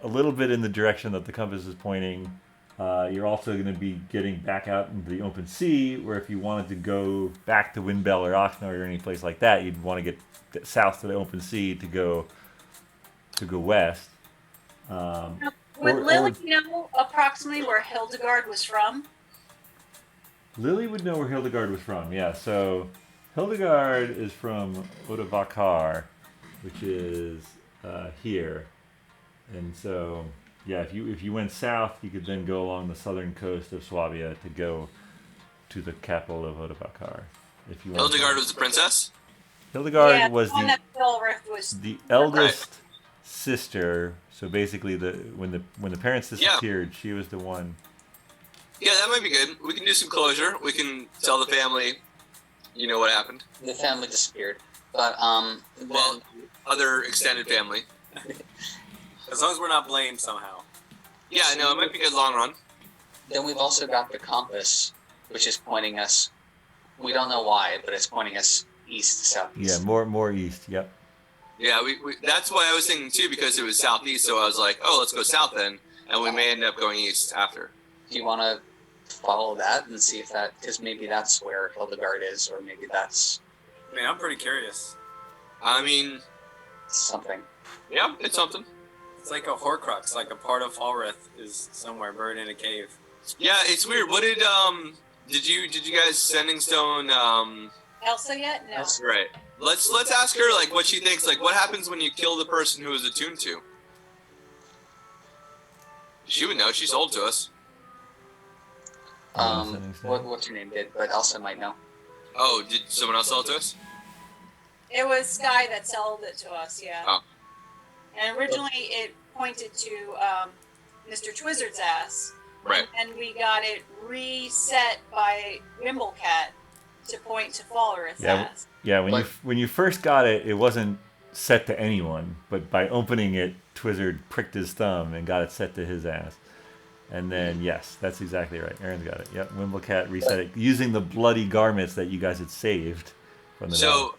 in the direction that the compass is pointing. You're also going to be getting back out into the open sea, where if you wanted to go back to Windbell or Oxnard or any place like that, you'd want to get south to the open sea to go west. Would Lily know approximately where Hildegard was from? Lily would know where Hildegard was from, yeah. So Hildegard is from Odavakar, which is here. And so, yeah, if you went south, you could then go along the southern coast of Swabia to go to the capital of Odavakar. If you Hildegard was the princess? Hildegard was the Falreth was the eldest sister. So basically, when the parents disappeared, she was the one. Yeah, that might be good. We can do some closure. We can tell the family, what happened. The family disappeared, but other extended family. As long as we're not blamed somehow. Yeah, no, it might be good long run. Then we've also got the compass, which is pointing us. We don't know why, but it's pointing us east to southeast. Yeah, more east. Yep. Yeah, we that's why I was thinking too, because it was southeast. So I was like, oh, let's go south then, and we may end up going east after. Do you want to follow that and see if because maybe that's where Hildegard is, or maybe that's. I mean, I'm pretty curious. I mean, something. Yeah, it's something. It's like a Horcrux, like a part of Falreth is somewhere buried in a cave. Yeah, it's weird. What did you guys sending stone Elsa yet? No. That's right. Let's ask her like what she thinks. Like, what happens when you kill the person who is attuned to? She would know. She sold to us. What's your name did, but Elsa might know. Oh, did someone else sell it to us? It was Skye that sold it to us, yeah. Oh. And originally it pointed to Mr. Twizzard's ass. Right. And we got it reset by Wimblecat to point to Falreth's ass. Yeah, when you first got it, it wasn't set to anyone, but by opening it, Twizzard pricked his thumb and got it set to his ass. And then, yes, that's exactly right. Erin's got it. Yep, Wimblecat reset it using the bloody garments that you guys had saved from the So,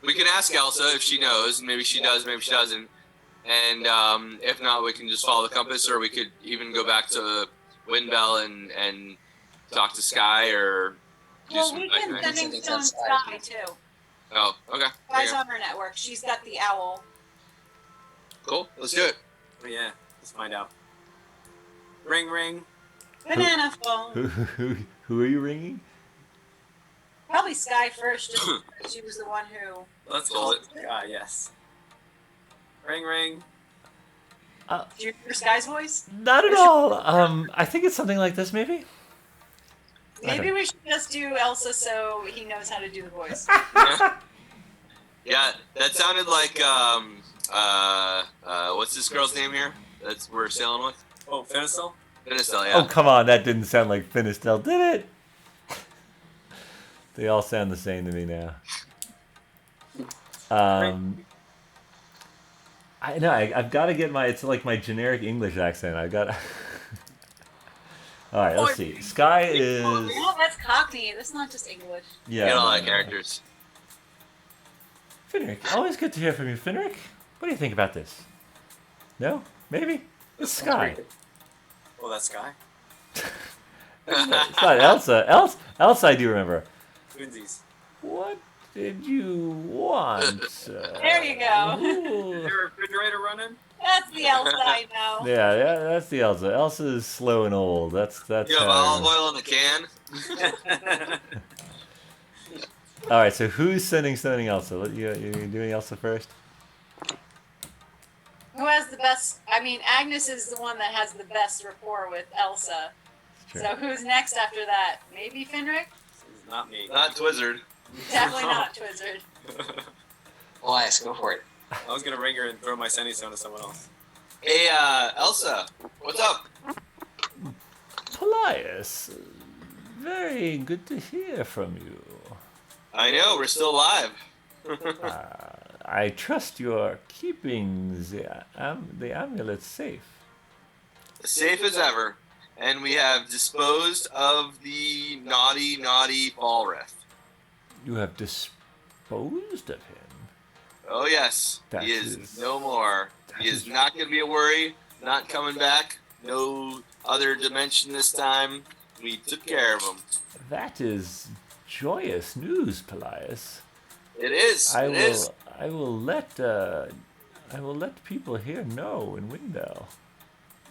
we can ask Elsa if she knows. Maybe she does, maybe she doesn't. And if not, we can just follow the compass, or we could even go back to Windbell and talk to Skye, or do Well, some we can send him to Skye, too. Oh, okay. Skye's on her network. She's got the owl. Cool. Let's do it. Oh, yeah, let's find out. Ring, ring. Banana phone. Who are you ringing? Probably Skye first, just because she was the one who... Let's call it. Yes. Ring, ring. Do you hear Skye's voice? Not at all. I think it's something like this, maybe. Maybe we should just do Elsa so he knows how to do the voice. Yeah, that sounded like what's this girl's name here? That's we're sailing with. Oh, Finistel? Finistel, yeah. Oh, come on. That didn't sound like Finistel, did it? They all sound the same to me now. I know. I've got to get my. It's like my generic English accent. I've got. All right. Let's see. Skye is. Oh, that's Cockney. That's not just English. Yeah. Get all that characters. Finric, always good to hear from you, Finric. What do you think about this? No? Maybe? It's Skye. Oh, that's Skye? It's not Elsa. Elsa, I do remember. Twinsies. What did you want? There you go. Is your refrigerator running? That's the Elsa I know. Yeah, that's the Elsa. Elsa is slow and old. That's. You have olive oil in the can. All right. So who's sending something Elsa? You doing Elsa first? Who has the best? I mean, Agnes is the one that has the best rapport with Elsa. Sure. So who's next after that? Maybe Finric? This is not me. Not Twizzard. Definitely not Twizzard. Elias, go for it. I was gonna ring her and throw my Senny Stone to someone else. Hey, Elsa, what's up? Paelias, very good to hear from you. I know, we're still alive. I trust you are keeping the amulet safe. Safe as ever. And we have disposed of the naughty Falreth. You have disposed of him. Oh yes, That he is is- no more. He is not going to be a worry, not coming back. No other dimension this time. We took care of him. That is joyous news, Paelias. It is. I It is. will let people here know in Windell.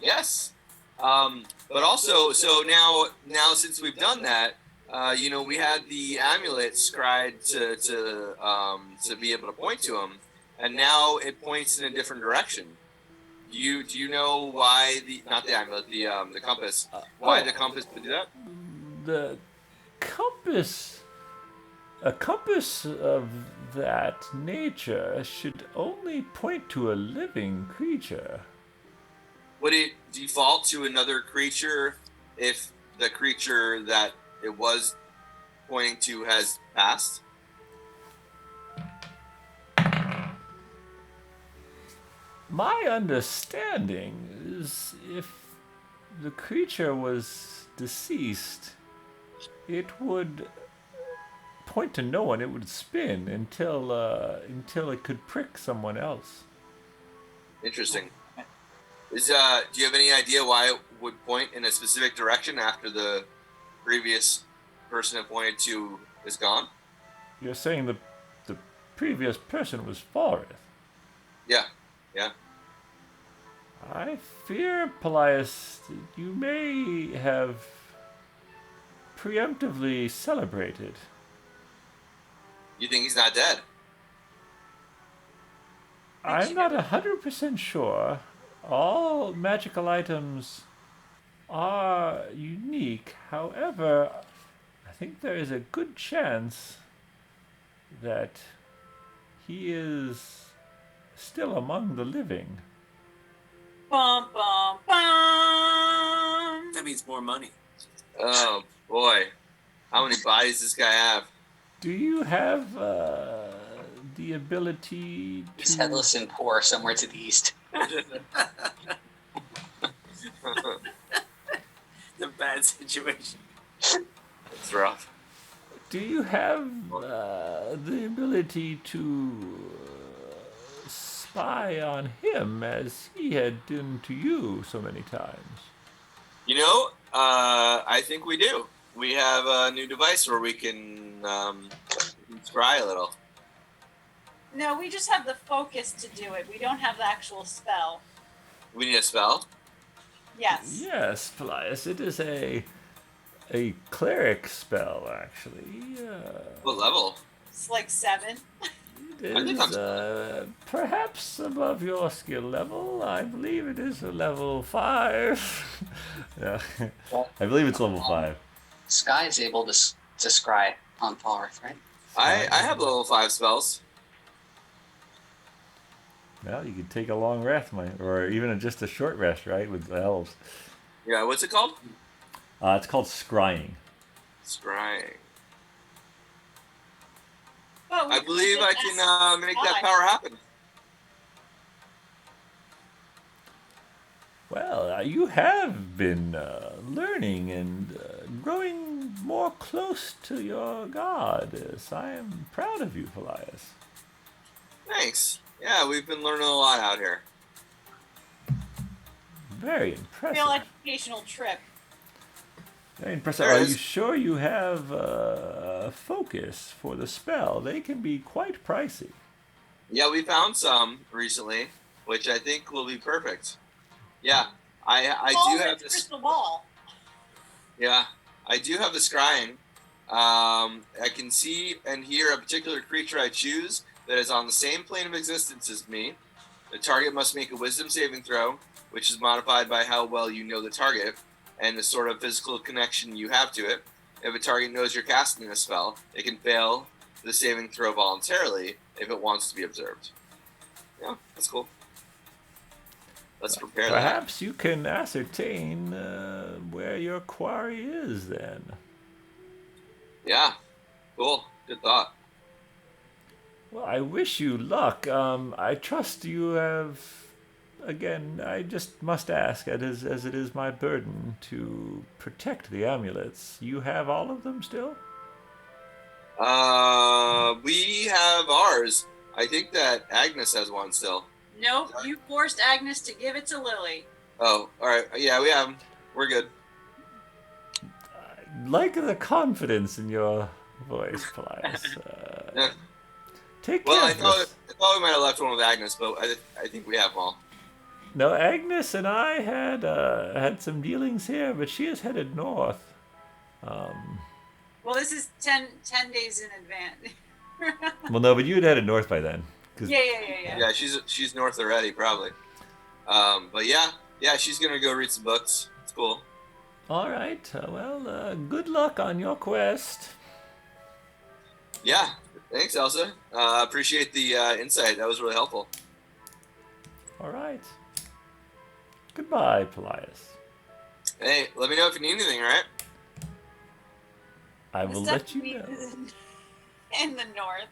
Yes. But also, so now since we've done that, we had the amulet scribed to be able to point to him, and now it points in a different direction. Do you know why not the amulet, the compass? Why the compass would do that? The compass, a compass of that nature should only point to a living creature. Would it default to another creature if the creature that it was pointing to has passed? My understanding is if the creature was deceased, it would point to no one. It would spin until it could prick someone else. Interesting. Do you have any idea why it would point in a specific direction after the previous person it pointed to is gone? You're saying the previous person was Falreth. Yeah. I fear, Paelias, that you may have preemptively celebrated. You think he's not dead? I'm not 100% sure. All magical items are unique. However, I think there is a good chance that he is still among the living. Bum, bum, bum. That means more money. Oh boy, how many bodies does this guy have? Do you have the ability He's to... headless and poor somewhere to the east. It's a bad situation. It's rough. Do you have the ability to spy on him as he had done to you so many times? I think we do. We have a new device where we can scry a little. No, we just have the focus to do it. We don't have the actual spell. We need a spell. Yes. Yes, Paelias, it is a cleric spell, actually. What level? It's like 7. think is I'm- perhaps above your skill level. I believe it is a level 5. Yeah, I believe it's level 5. Skye is able to scry on Falreth, right? I have level 5 spells. Well, you could take a long rest, or even just a short rest, right, with elves. Yeah, what's it called? It's called scrying. Scrying. Oh, I believe I can make that Skye. power happen. Well, you have been learning and growing more close to your goddess. I am proud of you, Paelias. Thanks. Yeah, we've been learning a lot out here. Very impressive. Real educational trip. Very impressive. There Are is. you sure you have focus for the spell? They can be quite pricey. Yeah, we found some recently, which I think will be perfect. Yeah, I do have this. Crystal ball. Yeah, I do have the scrying. I can see and hear a particular creature I choose that is on the same plane of existence as me. The target must make a wisdom saving throw, which is modified by how well you know the target and the sort of physical connection you have to it. If a target knows you're casting a spell, it can fail the saving throw voluntarily if it wants to be observed. Yeah, that's cool. Let's prepare that. Perhaps you can ascertain where your quarry is then. Yeah, cool. Good thought. Well, I wish you luck. I trust you have. Again, I just must ask, as it is my burden to protect the amulets. You have all of them still? We have ours. I think that Agnes has one still. Nope, you forced Agnes to give it to Lily. Oh, all right. Yeah, we have them. We're good. I like the confidence in your voice, Paelias. Yeah. Take Well, care I of thought this. we might have left one with Agnes, but I think we have them all. No, Agnes and I had some dealings here, but she is headed north. Well, this is 10 days in advance. Well, no, but you had headed north by then. 'Cause- Yeah. Yeah, she's north already, probably. But yeah, she's gonna go read some books. It's cool. All right. Well, good luck on your quest. Yeah, thanks, Elsa. Appreciate the insight. That was really helpful. All right. Goodbye, Paelias. Hey, let me know if you need anything, all right? I will let you know. In the north.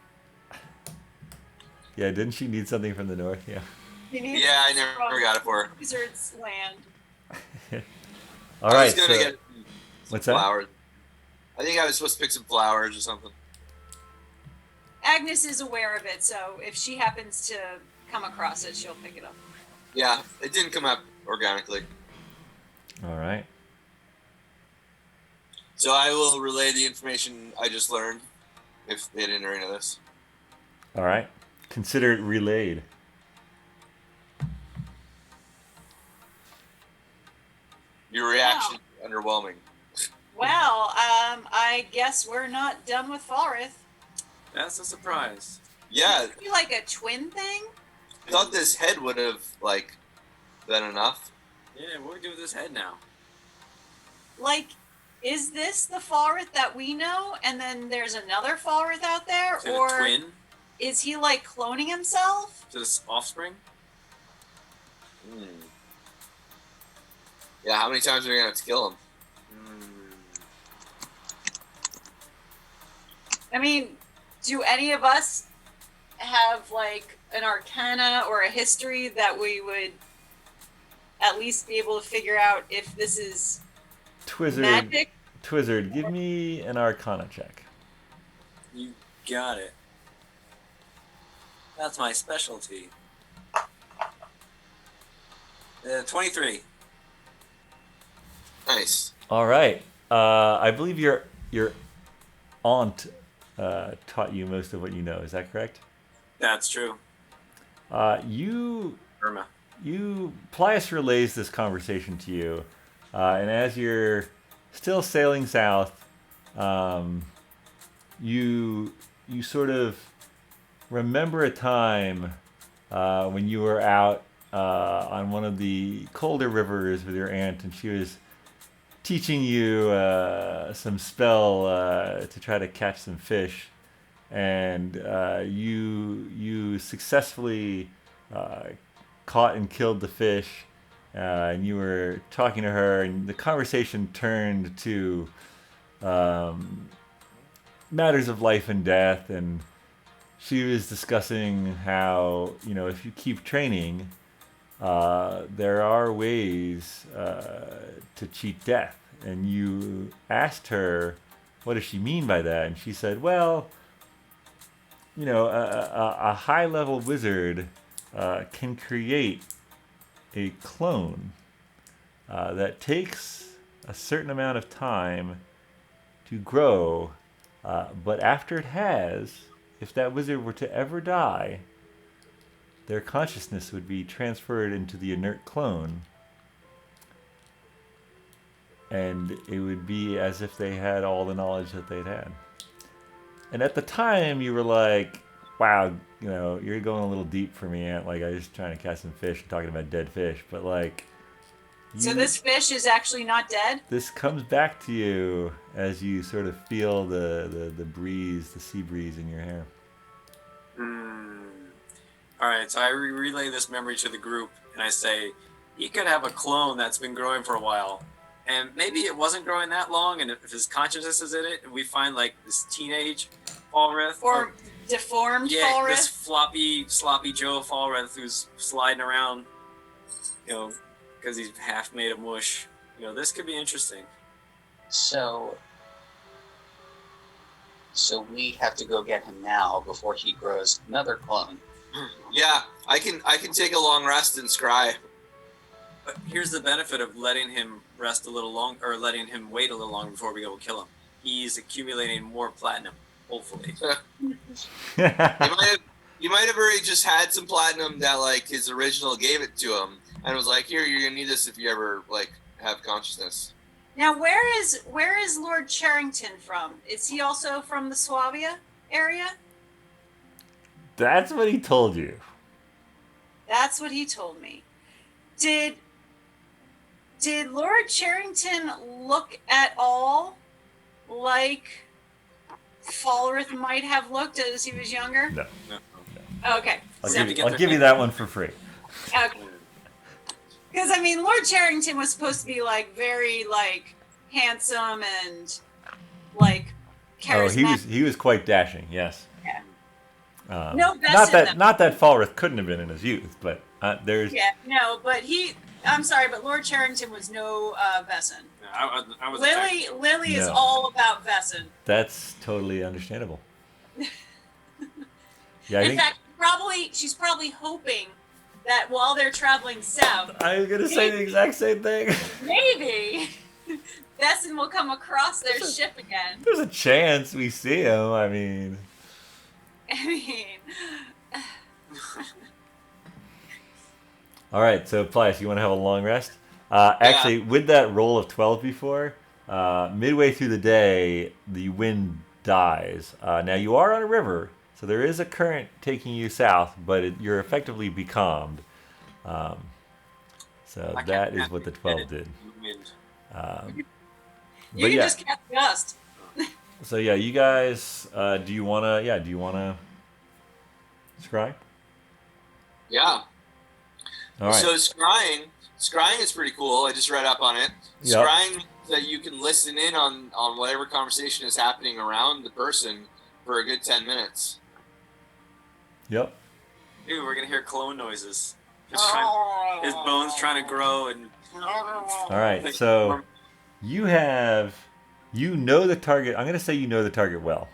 Yeah, didn't she need something from the north? Yeah. He needs Yeah, I it never from got it for her. Wizard's land. All I right. was gonna So, get some what's that? flowers. I think I was supposed to pick some flowers or something. Agnes is aware of it, so if she happens to come across it, she'll pick it up. Yeah, it didn't come up organically. all right. So I will relay the information I just learned if they didn't enter into this. All right. Consider it relayed. Your reaction is underwhelming. Well, I guess we're not done with Falreth. That's a surprise. Yeah, Is it like a twin thing? I thought this head would have been enough. Yeah, what do we do with this head now? Like, is this the Falreth that we know, and then there's another Falreth out there, Is it or a twin is he like cloning himself? to this offspring? Hmm. Yeah, how many times are we gonna have to kill him? I mean, do any of us have like an arcana or a history that we would at least be able to figure out if this is Twizzard, magic? Twizzard, give me an Arcana check. You got it. That's my specialty. 23. Nice. All right. I believe your aunt taught you most of what you know. Is that correct? That's true. You Irma. Paelias relays this conversation to you, and as you're still sailing south, you sort of remember a time when you were out on one of the colder rivers with your aunt, and she was teaching you some spell to try to catch some fish, and you successfully caught and killed the fish, and you were talking to her, and the conversation turned to matters of life and death, and she was discussing how, if you keep training, there are ways to cheat death. And you asked her, what does she mean by that? And she said, well, a high-level wizard can create a clone that takes a certain amount of time to grow, but after it has, if that wizard were to ever die, their consciousness would be transferred into the inert clone, and it would be as if they had all the knowledge that they'd had. And at the time, you were like, wow, you're going a little deep for me, Aunt. Like, I was just trying to catch some fish and talking about dead fish, but like... So this fish is actually not dead? This comes back to you as you sort of feel the breeze, the sea breeze in your hair. All right, so I relay this memory to the group, and I say, he could have a clone that's been growing for a while, and maybe it wasn't growing that long, and if his consciousness is in it, and we find like this teenage Falreth, or deformed Falreth, this Falreth? sloppy Joe Falreth who's sliding around, because he's half made of mush. This could be interesting. So we have to go get him now before he grows another clone. Yeah, I can take a long rest in Skye. But here's the benefit of letting him rest a little long, or letting him wait a little longer before we go kill him. He's accumulating more platinum, hopefully. You might have already just had some platinum that like his original gave it to him, and was like, here, you're gonna need this if you ever like have consciousness. Now, where is Lord Charrington from? Is he also from the Swabia area? That's what he told you. That's what he told me. Did Lord Charrington look at all like Falreth might have looked as he was younger? No. Okay. I'll give you that one for free. Okay. Because Lord Charrington was supposed to be very handsome and charismatic. Oh, he was quite dashing. Yes. Yeah. No, not that Falreth couldn't have been in his youth, but there's. Yeah, no, but I'm sorry, but Lord Charrington was no Vesson. I was Lily is all about Vesson. That's totally understandable. Yeah, in fact, she's probably hoping that while they're traveling south, I was gonna say the exact same thing. Maybe Vesson will come across their ship again. There's a chance we see him. I mean. All right, so Paelias, you want to have a long rest? Actually, with that roll of 12 before, midway through the day, the wind dies. Now, you are on a river, so there is a current taking you south, but you're effectively becalmed. So that is what the 12 did. You can just cast Gust. So yeah, you guys, do you wanna scry? Yeah. All right. So scrying is pretty cool. I just read up on it. Yep. Scrying means that you can listen in on whatever conversation is happening around the person for a good 10 minutes. Yep. Dude, we're gonna hear clone noises. His bones trying to grow and. All right, so you know the target. I'm going to say you know the target well.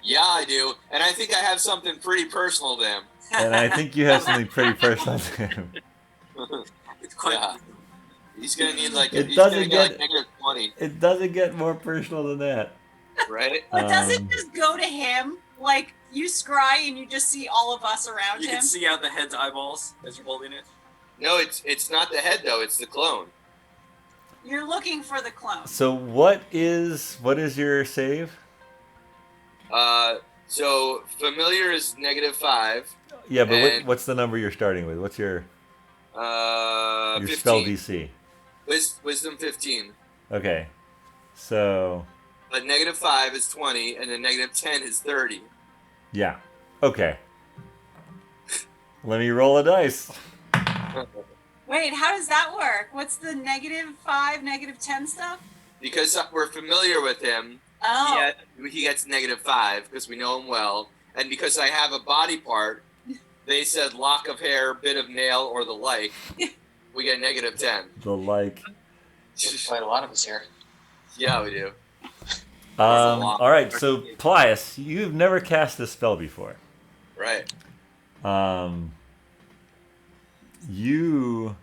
Yeah, I do. And I think I have something pretty personal to him. And I think you have something pretty personal to him. It's quite. Yeah. He's going to need like It he's doesn't gonna get get like -20. It doesn't get more personal than that. Right? But does it just go to him? Like, you scry and you just see all of us around You him? can see out the head's eyeballs as you're holding it. No, it's not the head though, it's the clone. You're looking for the clone. So what is your save? So familiar is -5. Yeah, but And- what's the number you're starting with? What's your 15. spell DC? Wisdom 15. Okay, so But -5 is 20, and then -10 is 30. yeah, okay. Let me roll a dice. Wait, how does that work? What's the -5, -10 stuff? Because we're familiar with him, Oh. he gets -5 because we know him well, and because I have a body part, they said lock of hair, bit of nail, or the like. We get -10. The like. There's quite a lot of us here. Yeah, we do. All right, so Paelias, you've never cast this spell before. Right. You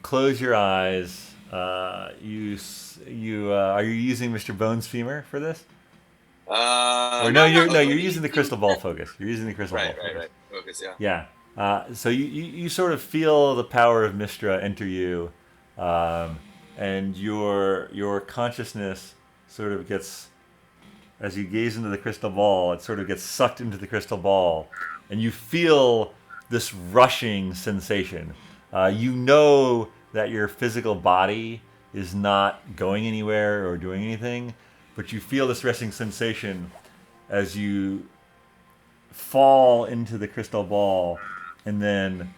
close your eyes. Are you using Mr. Bones Femur for this? Or you're using the crystal ball focus. You're using the crystal ball focus. Right. Focus, yeah. Yeah. So you sort of feel the power of Mystra enter you, and your consciousness sort of gets, as you gaze into the crystal ball, it sort of gets sucked into the crystal ball, and you feel this rushing sensation. You know that your physical body is not going anywhere or doing anything, but you feel this rushing sensation as you fall into the crystal ball and then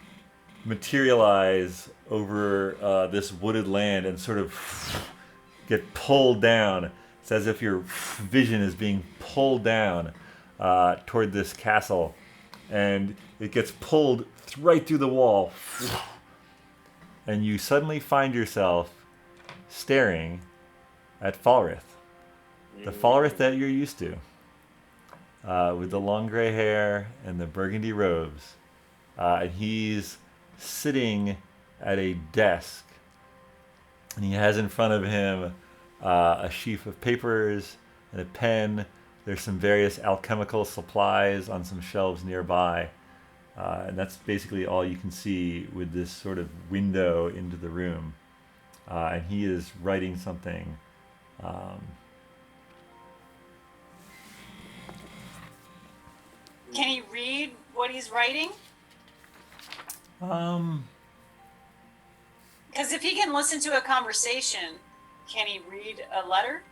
materialize over this wooded land and sort of get pulled down. It's as if your vision is being pulled down toward this castle, and it gets pulled right through the wall, and you suddenly find yourself staring at Falreth, the Falreth that you're used to, with the long gray hair and the burgundy robes, and he's sitting at a desk, and he has in front of him a sheaf of papers and a pen. There's some various alchemical supplies on some shelves nearby, and that's basically all you can see with this sort of window into the room. And he is writing something. Can he read what he's writing? Because if he can listen to a conversation, can he read a letter?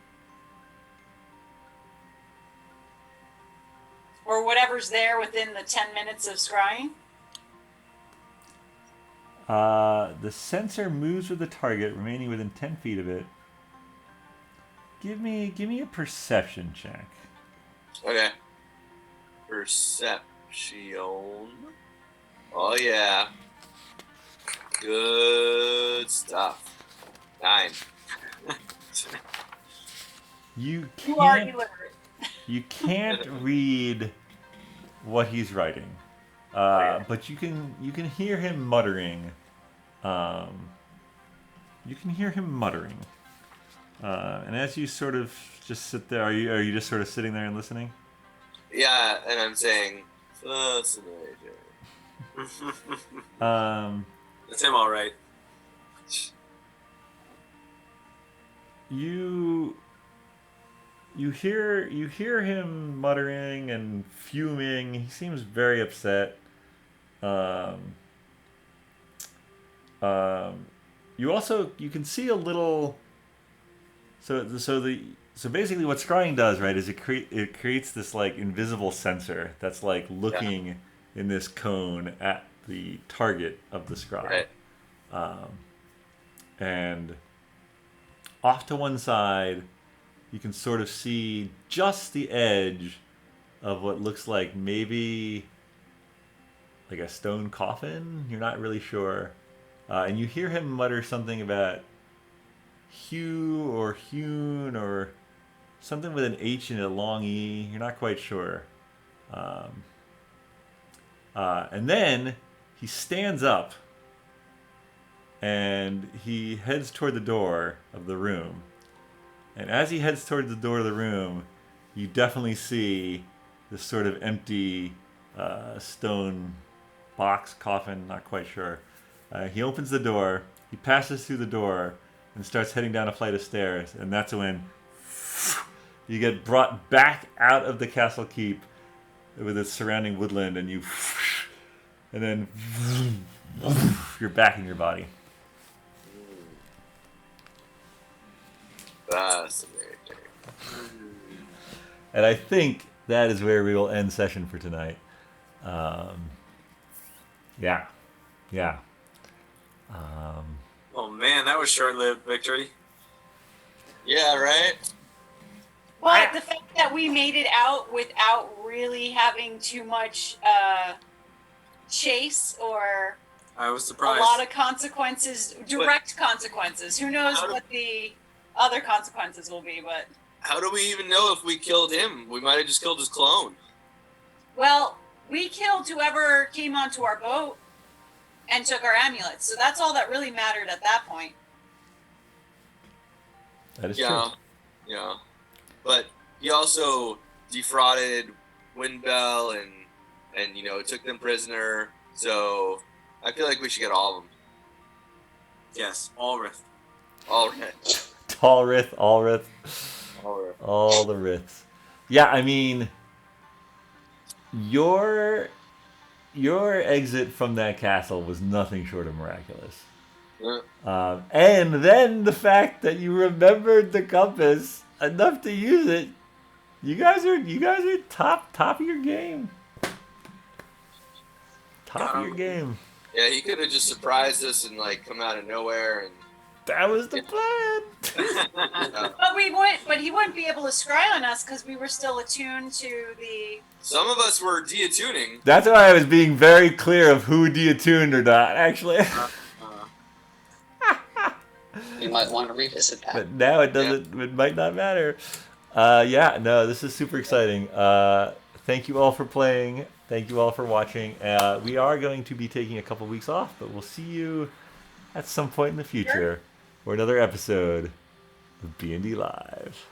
Or whatever's there within the 10 minutes of scrying? The sensor moves with the target, remaining within 10 feet of it. Give me a perception check. Okay. Perception. Oh yeah. Good stuff. 9. You are illiterate. You can't read what he's writing, but you can hear him muttering. And as you sort of just sit there, are you just sort of sitting there and listening? Yeah, and I'm saying fascinating. That's him, all right. You hear him muttering and fuming. He seems very upset. You can see a little. So basically what scrying does, right, is it creates this like invisible sensor that's like looking in this cone at the target of the scry. Right. And off to one side, you can sort of see just the edge of what looks like maybe like a stone coffin. You're not really sure. And you hear him mutter something about Hugh or Hune or something with an H and a long E. You're not quite sure. And then he stands up and he heads toward the door of the room. And as he heads toward the door of the room, you definitely see this sort of empty stone box, coffin, not quite sure. He opens the door, he passes through the door, and starts heading down a flight of stairs. And that's when You get brought back out of the castle keep with its surrounding woodland, and and then you're back in your body. Fascinating. And I think that is where we will end session for tonight. Yeah. Oh man, that was short-lived victory. Yeah, right? Well, the fact that we made it out without really having too much chase or I was a surprised. lot of consequences, direct consequences. Who knows what the other consequences will be, but... How do we even know if we killed him? We might have just killed his clone. Well, we killed whoever came onto our boat and took our amulets, so that's all that really mattered at that point. That is Yeah, true. yeah. But he also defrauded Windbell and took them prisoner. So I feel like we should get all of them. Yes, Falreth. All right. Falreth, Falreth, All right. all the Riths. Yeah, I mean, your exit from that castle was nothing short of miraculous. Yeah. And then the fact that you remembered the compass enough to use it, you guys are top of your game. Top of your game. Yeah, he could have just surprised us and come out of nowhere and. That was the plan. But he wouldn't be able to scry on us because we were still attuned to the... Some of us were deattuning. That's why I was being very clear of who deattuned or not, actually. You might want to revisit that. But now it doesn't. Yeah. It might not matter. This is super exciting. Thank you all for playing. Thank you all for watching. We are going to be taking a couple weeks off, but we'll see you at some point in the future for another episode of BND Live.